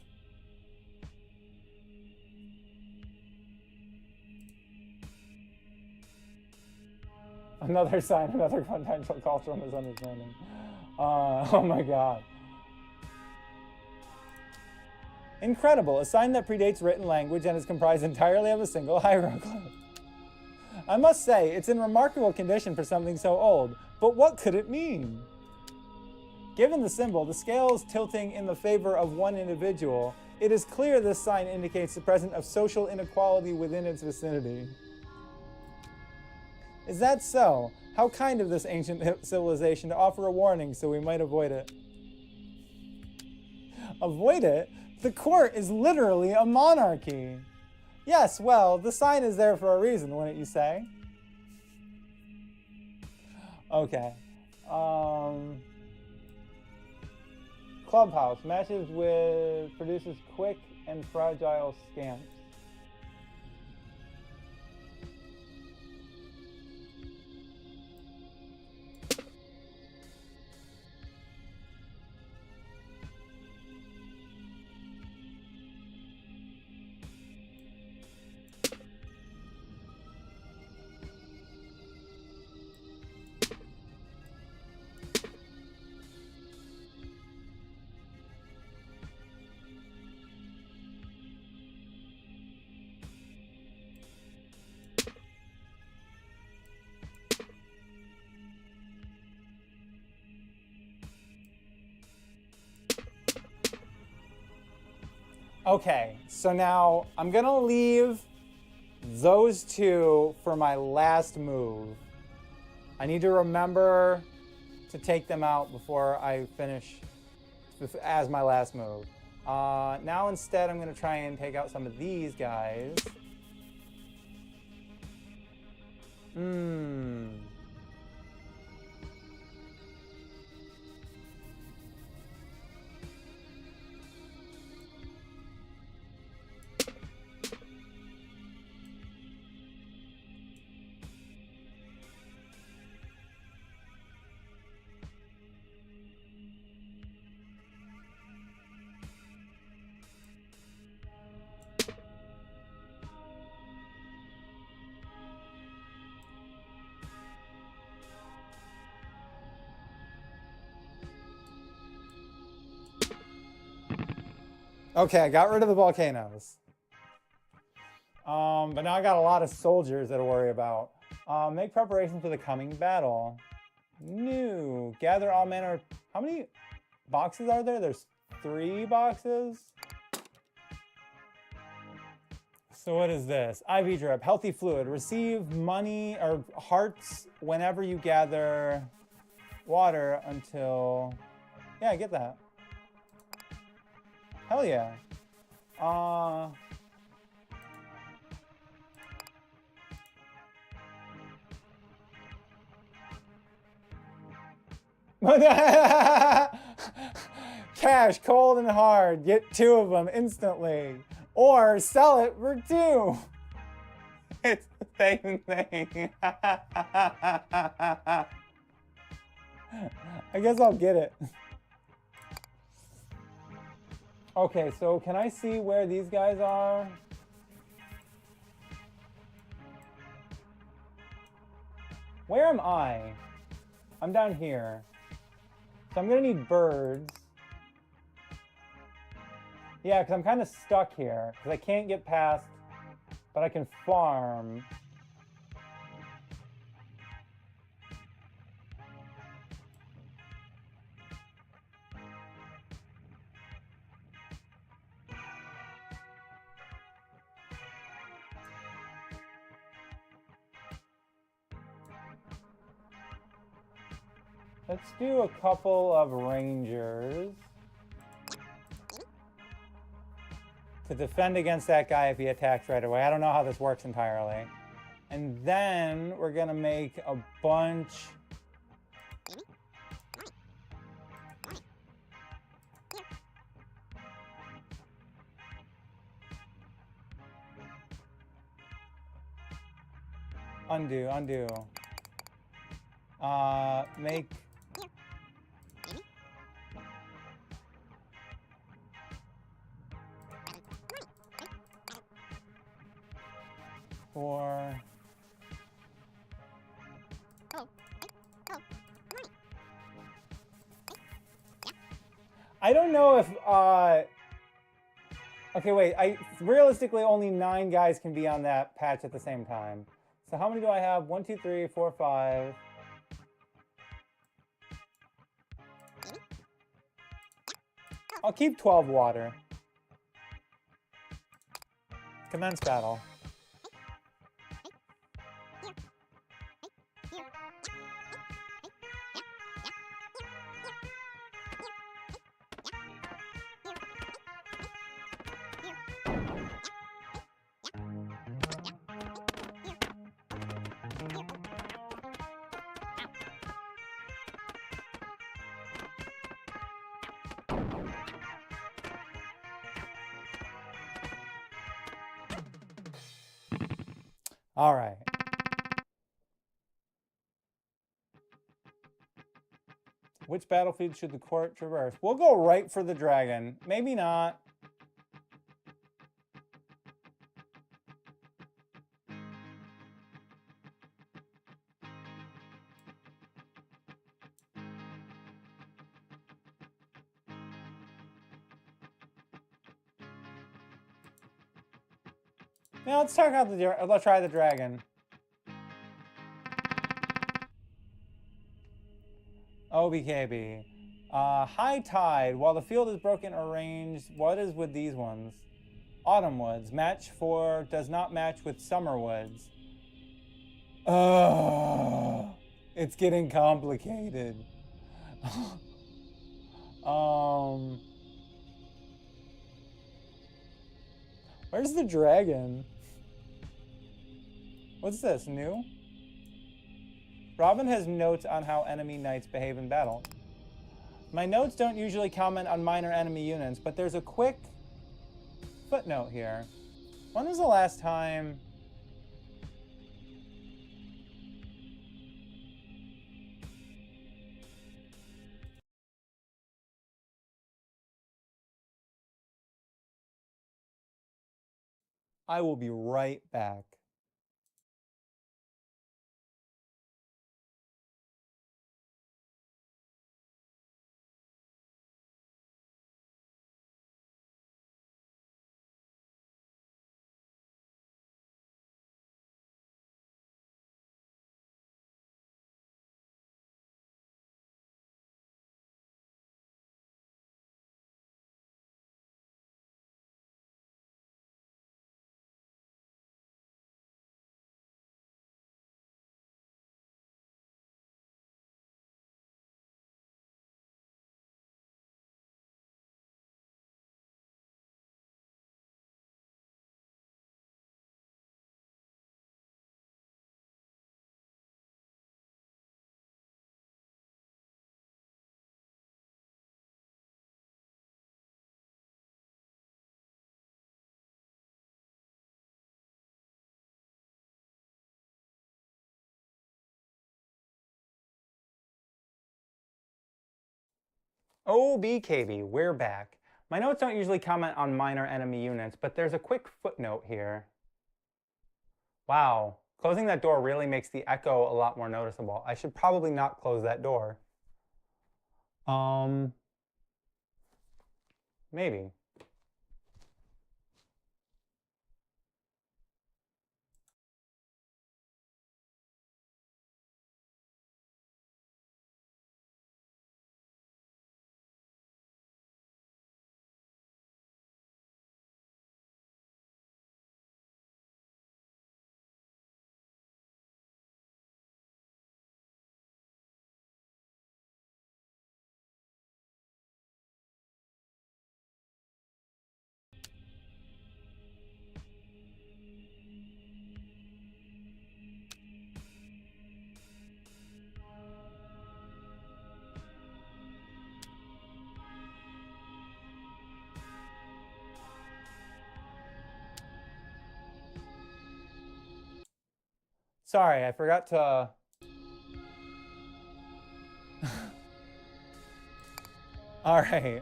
Speaker 1: Another sign, another potential cultural misunderstanding. Oh my god. Incredible, a sign that predates written language and is comprised entirely of a single hieroglyph. I must say, it's in remarkable condition for something so old, but what could it mean? Given the symbol, the scales tilting in the favor of one individual, it is clear this sign indicates the presence of social inequality within its vicinity. Is that so? How kind of this ancient civilization to offer a warning so we might avoid it. Avoid it? The court is literally a monarchy. Yes, well, the sign is there for a reason, wouldn't you say? Okay. Clubhouse matches with produces quick and fragile scamps. Okay, so now I'm gonna leave those two for my last move. I need to remember to take them out before I finish as my last move. Now instead I'm gonna try and take out some of these guys. Okay, I got rid of the volcanoes. But now I got a lot of soldiers to worry about. Make preparations for the coming battle. New. Gather all manner. How many boxes are there? There's 3 boxes. So what is this? IV drip. Healthy fluid. Receive money or hearts whenever you gather water until... Yeah, I get that. Hell yeah. Cash, cold and hard. Get 2 of them instantly. Or sell it for 2. It's the same thing. I guess I'll get it. Okay, so can I see where these guys are? Where am I? I'm down here. So I'm gonna need birds. Yeah, because I'm kind of stuck here. Because I can't get past, but I can farm. Let's do a couple of rangers to defend against that guy if he attacks right away. I don't know how this works entirely. And then we're gonna make a bunch. Undo. Make. For I don't know if okay, wait, realistically only 9 guys can be on that patch at the same time. So how many do I have? 1, 2, 3, 4, 5. I'll keep 12 water. Commence battle. All right. Which battlefield should the court traverse? We'll go right for the dragon. Maybe not. Yeah, let's let's try the dragon. OBKB. High tide. While the field is broken or arranged, what is with these ones? Autumn woods. Match 4 does not match with summer woods. It's getting complicated. Where's the dragon? What's this, new? Robin has notes on how enemy knights behave in battle. My notes don't usually comment on minor enemy units, but there's a quick footnote here. When was the last time... I will be right back. Oh, BKB, we're back. My notes don't usually comment on minor enemy units, but there's a quick footnote here. Wow, closing that door really makes the echo a lot more noticeable. I should probably not close that door. Maybe. Sorry, I forgot to... All right.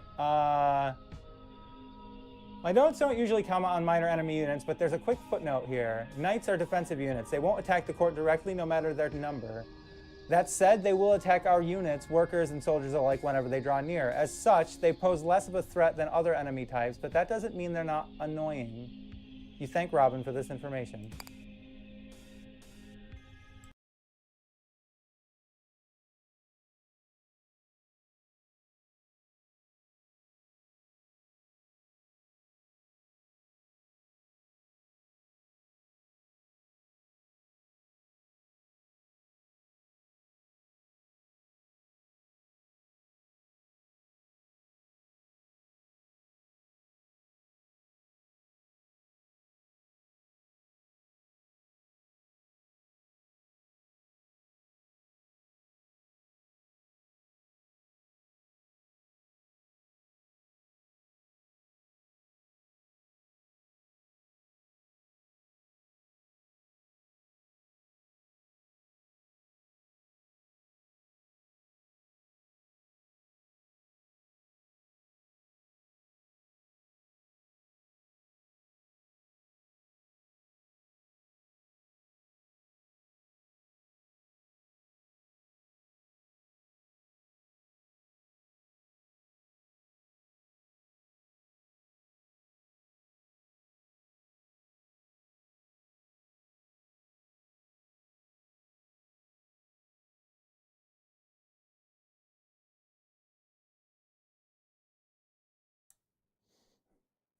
Speaker 1: My notes don't usually comment on minor enemy units, but there's a quick footnote here. Knights are defensive units. They won't attack the court directly, no matter their number. That said, they will attack our units, workers and soldiers alike, whenever they draw near. As such, they pose less of a threat than other enemy types, but that doesn't mean they're not annoying. You thank Robin for this information.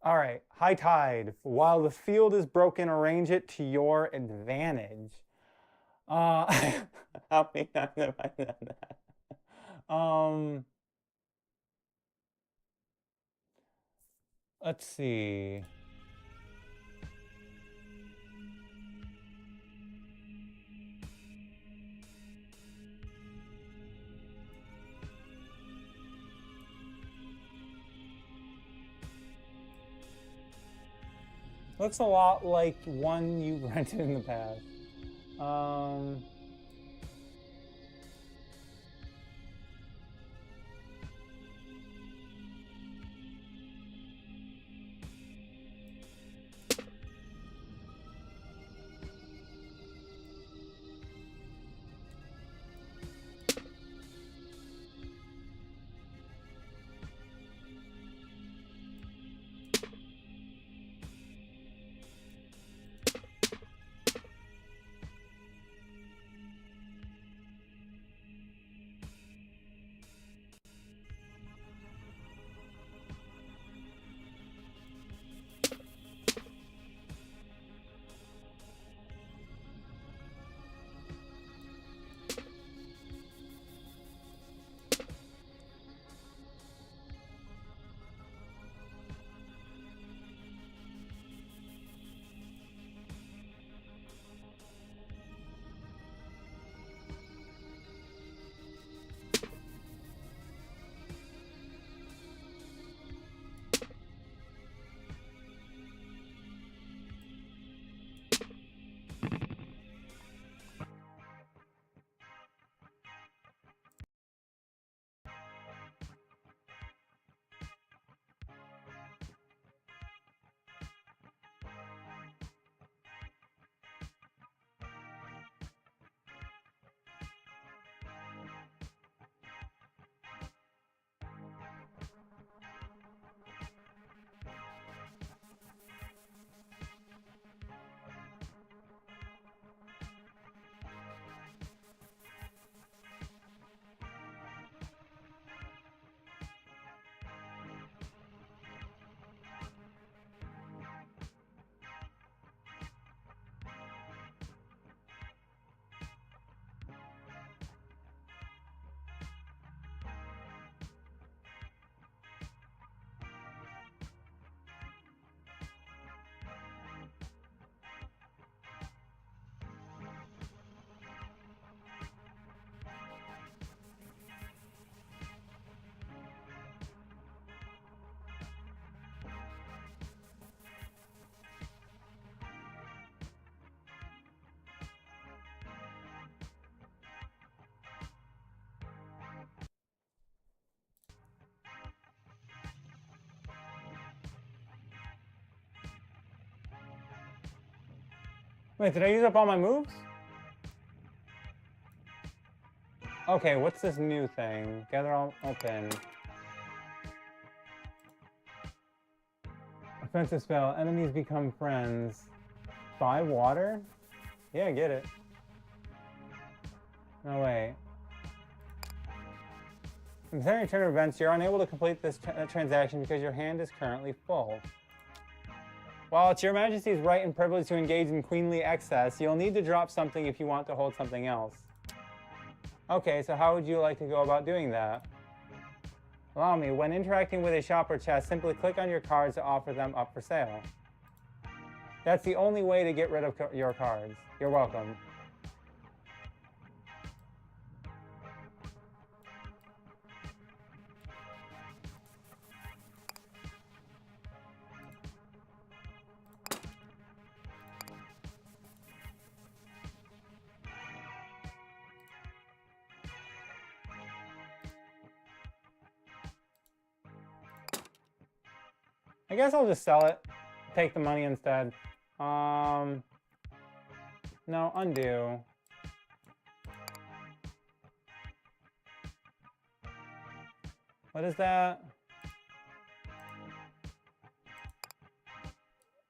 Speaker 1: All right, high tide. While the field is broken, arrange it to your advantage. How many times have I done that? Let's see. Looks a lot like one you rented in the past. Wait, did I use up all my moves? Okay, what's this new thing? Gather all open. Offensive spell. Enemies become friends. Buy water? Yeah, get it. No, wait. Considering turn of events, you're unable to complete this transaction because your hand is currently full. While it's your Majesty's right and privilege to engage in queenly excess, you'll need to drop something if you want to hold something else. Okay, so how would you like to go about doing that? Allow me, when interacting with a shop or chest, simply click on your cards to offer them up for sale. That's the only way to get rid of your cards. You're welcome. I guess I'll just sell it. Take the money instead. No, undo. What is that?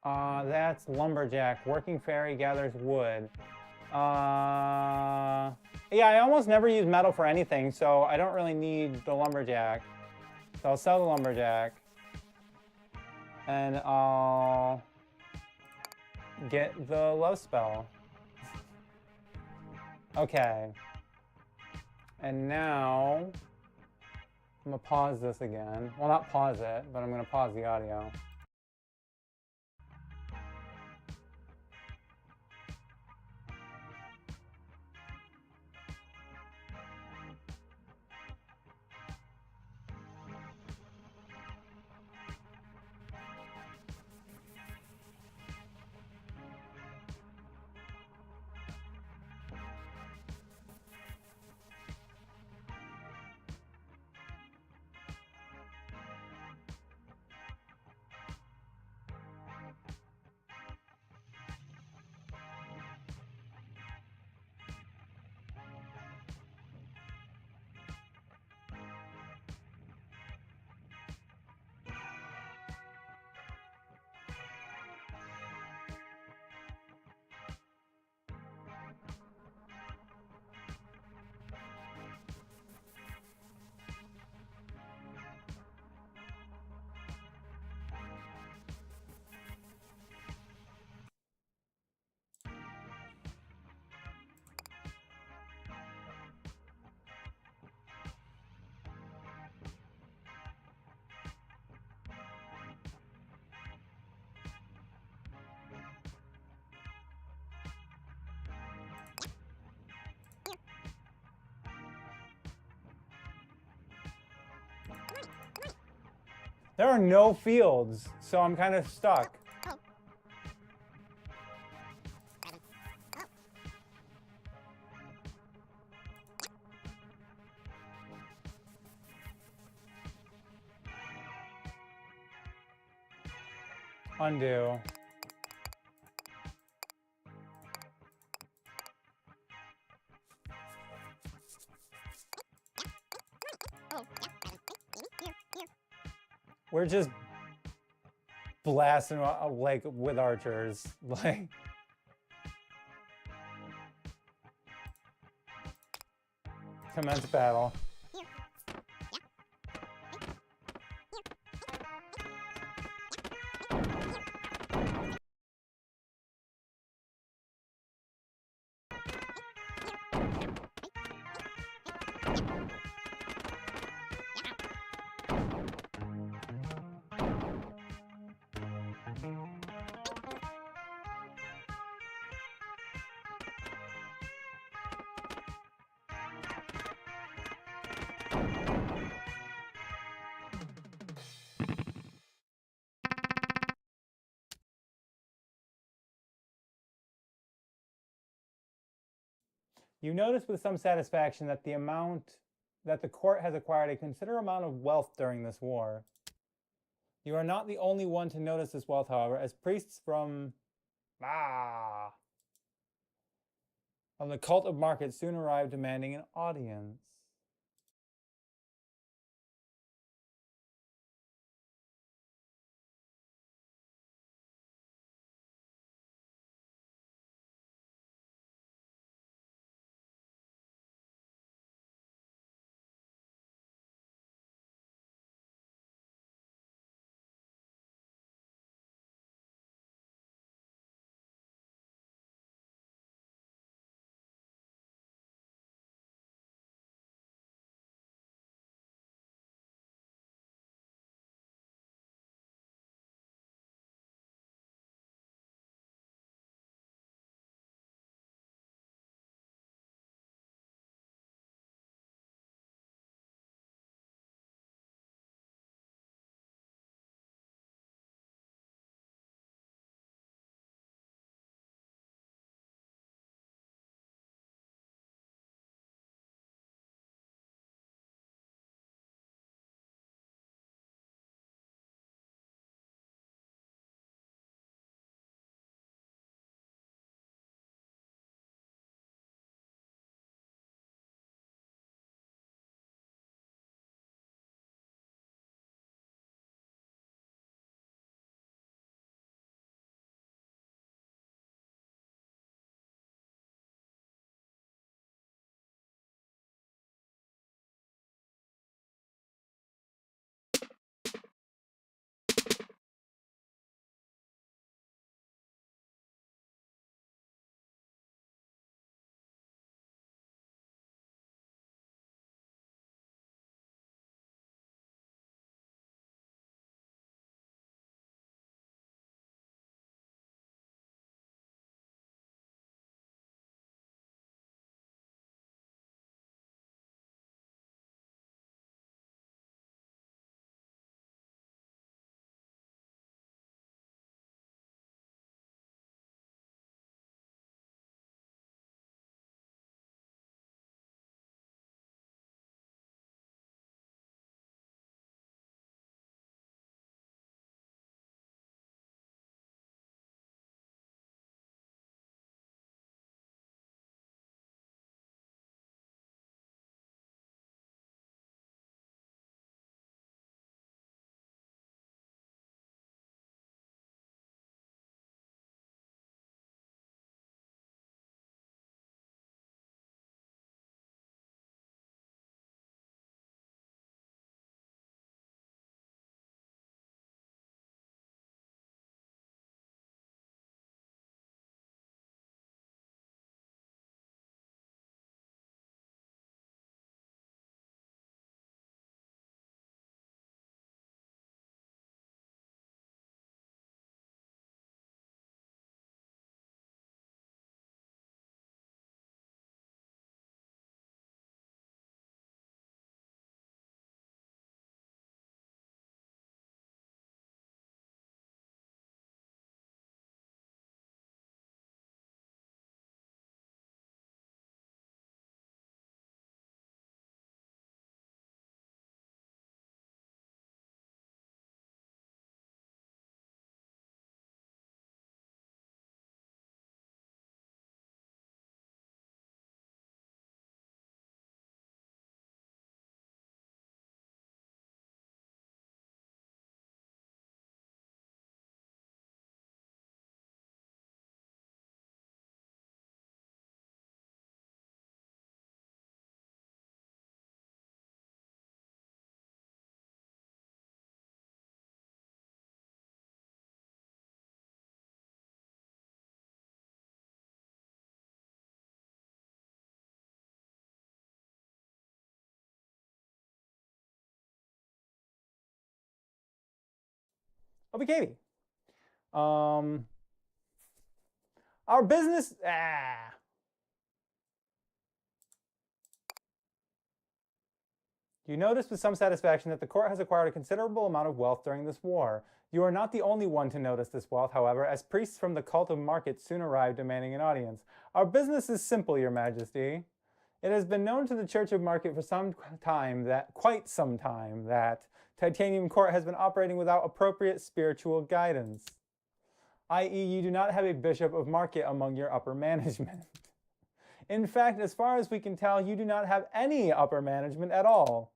Speaker 1: That's lumberjack. Working fairy gathers wood. Yeah, I almost never use metal for anything, so I don't really need the lumberjack. So I'll sell the lumberjack. and I'll get the love spell. Okay. And now I'm gonna pause this again. Well, not pause it, but I'm gonna pause the audio. There are no fields, so I'm kind of stuck. Undo. We're just blasting like with archers, like. Commence battle. You notice with some satisfaction that the court has acquired a considerable amount of wealth during this war. You are not the only one to notice this wealth, however, as priests from the cult of market soon arrive demanding an audience. OBKB. Our business. You notice with some satisfaction that the court has acquired a considerable amount of wealth during this war. You are not the only one to notice this wealth, however, as priests from the cult of Market soon arrive demanding an audience. Our business is simple, Your Majesty. It has been known to the Church of Market for quite some time, that Titanium Court has been operating without appropriate spiritual guidance. I.e., you do not have a bishop of Market among your upper management. In fact, as far as we can tell, you do not have any upper management at all.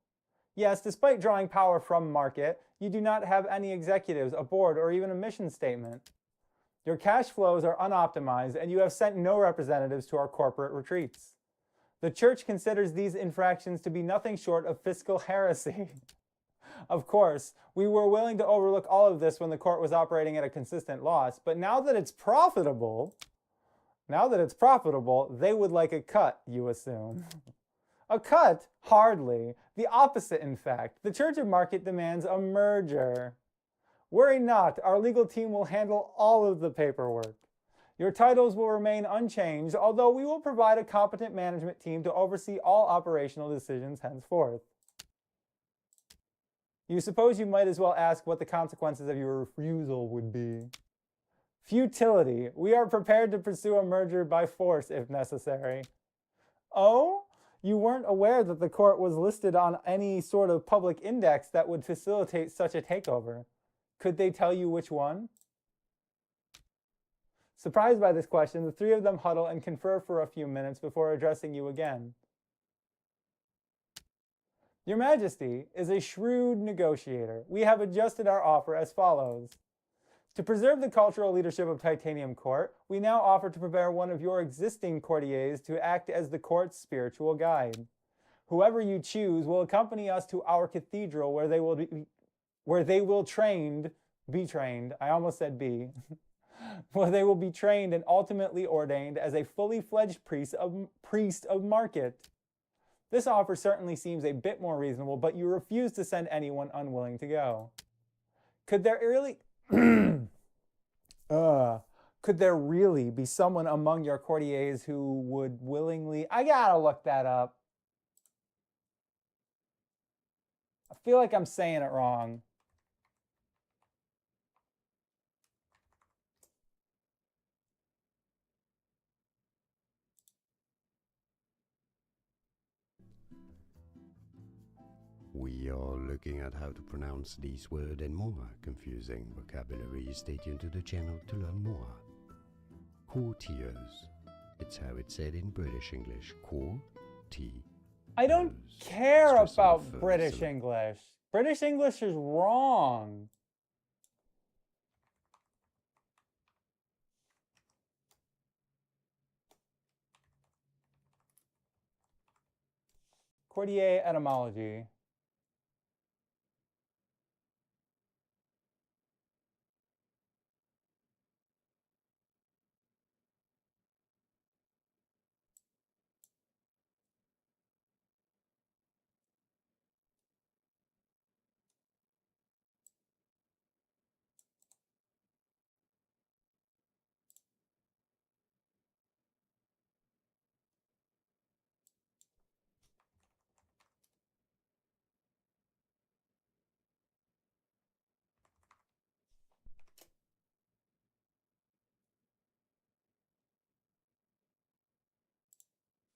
Speaker 1: Yes, despite drawing power from Market, you do not have any executives, a board, or even a mission statement. Your cash flows are unoptimized, and you have sent no representatives to our corporate retreats. The Church considers these infractions to be nothing short of fiscal heresy. Of course, we were willing to overlook all of this when the court was operating at a consistent loss, but now that it's profitable, they would like a cut, you assume. A cut? Hardly. The opposite, in fact. The Church of Market demands a merger. Worry not, our legal team will handle all of the paperwork. Your titles will remain unchanged, although we will provide a competent management team to oversee all operational decisions henceforth. You suppose you might as well ask what the consequences of your refusal would be. Futility. We are prepared to pursue a merger by force if necessary. Oh? You weren't aware that the court was listed on any sort of public index that would facilitate such a takeover. Could they tell you which one? Surprised by this question, the three of them huddle and confer for a few minutes before addressing you again. Your Majesty is a shrewd negotiator. We have adjusted our offer as follows. To preserve the cultural leadership of Titanium Court, we now offer to prepare one of your existing courtiers to act as the court's spiritual guide. Whoever you choose will accompany us to our cathedral where they will be trained. I almost said be. Where they will be trained and ultimately ordained as a fully fledged priest of Market. This offer certainly seems a bit more reasonable, but you refuse to send anyone unwilling to go. Could there really be someone among your courtiers who would willingly... I gotta look that up. I feel like I'm saying it wrong.
Speaker 2: We are looking at how to pronounce these words and more confusing vocabulary. Stay tuned to the channel to learn more. Courtiers. It's how it's said in British English. Courtiers.
Speaker 1: I don't care about British English. British English is wrong. Courtier etymology.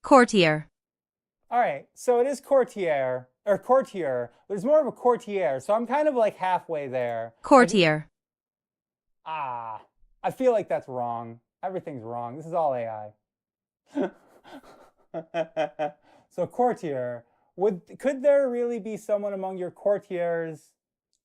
Speaker 3: Courtier.
Speaker 1: All right, so it is courtier, or courtier. There's more of a courtier, so I'm kind of like halfway there.
Speaker 3: Courtier.
Speaker 1: I feel like that's wrong. Everything's wrong. This is all AI. So courtier. Could there really be someone among your courtiers,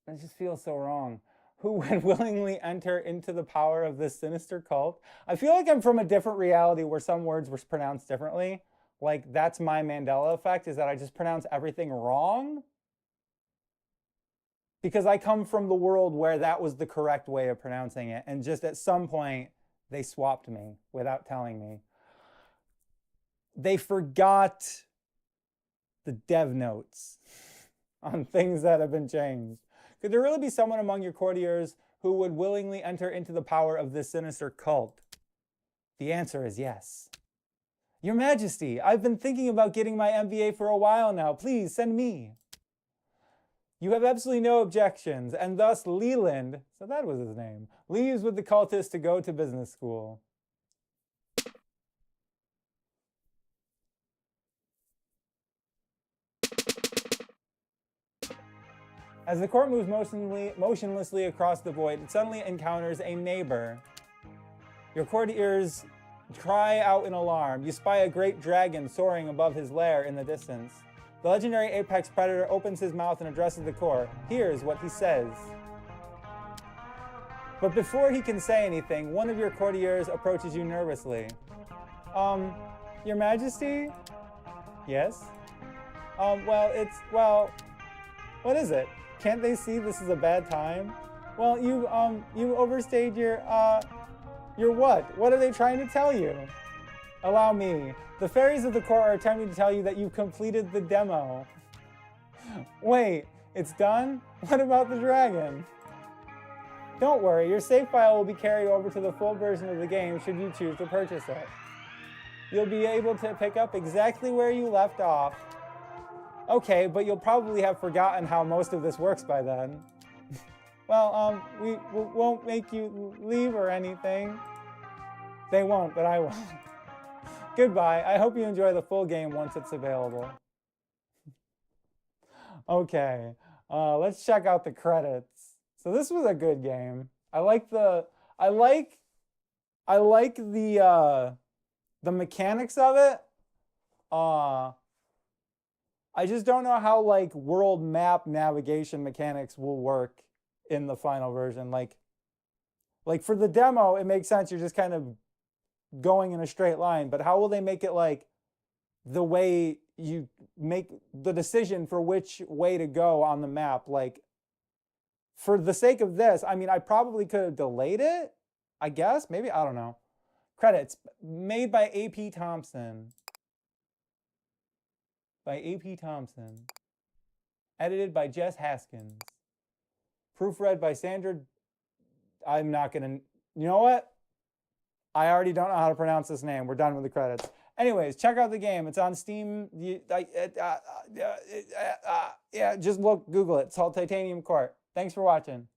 Speaker 1: that just feels so wrong, who would willingly enter into the power of this sinister cult? I feel like I'm from a different reality where some words were pronounced differently. Like, that's my Mandela effect, is that I just pronounce everything wrong. Because I come from the world where that was the correct way of pronouncing it. And just at some point, they swapped me without telling me. They forgot the dev notes on things that have been changed. Could there really be someone among your courtiers who would willingly enter into the power of this sinister cult? The answer is yes. Your Majesty, I've been thinking about getting my MBA for a while now. Please send me. You have absolutely no objections, and thus Leland, so that was his name, leaves with the cultists to go to business school. As the court moves motionlessly across the void, it suddenly encounters a neighbor. Your courtiers cry out in alarm. You spy a great dragon soaring above his lair in the distance. The legendary apex predator opens his mouth and addresses the court. Here's what he says. But before he can say anything, one of your courtiers approaches you nervously. Your Majesty? Yes? What is it? Can't they see this is a bad time? Well, you overstayed your what? What are they trying to tell you? Allow me. The fairies of the court are attempting to tell you that you've completed the demo. Wait, it's done? What about the dragon? Don't worry, your save file will be carried over to the full version of the game should you choose to purchase it. You'll be able to pick up exactly where you left off. Okay, but you'll probably have forgotten how most of this works by then. Well, we won't make you leave or anything. They won't, but I will. Goodbye. I hope you enjoy the full game once it's available. Okay, let's check out the credits. So this was a good game. I like the mechanics of it. I just don't know how like world map navigation mechanics will work in the final version. Like for the demo, it makes sense. You're just kind of going in a straight line, but how will they make it like the way you make the decision for which way to go on the map? Like for the sake of this, I mean, I probably could have delayed it, I guess, maybe, I don't know. Credits, made by A.P. Thompson. By A.P. Thompson. Edited by Jess Haskins. Proofread by Sandra. I'm not gonna, you know what? I already don't know how to pronounce this name. We're done with the credits. Anyways, check out the game. It's on Steam. Yeah, just Google it. It's called Titanium Court. Thanks for watching.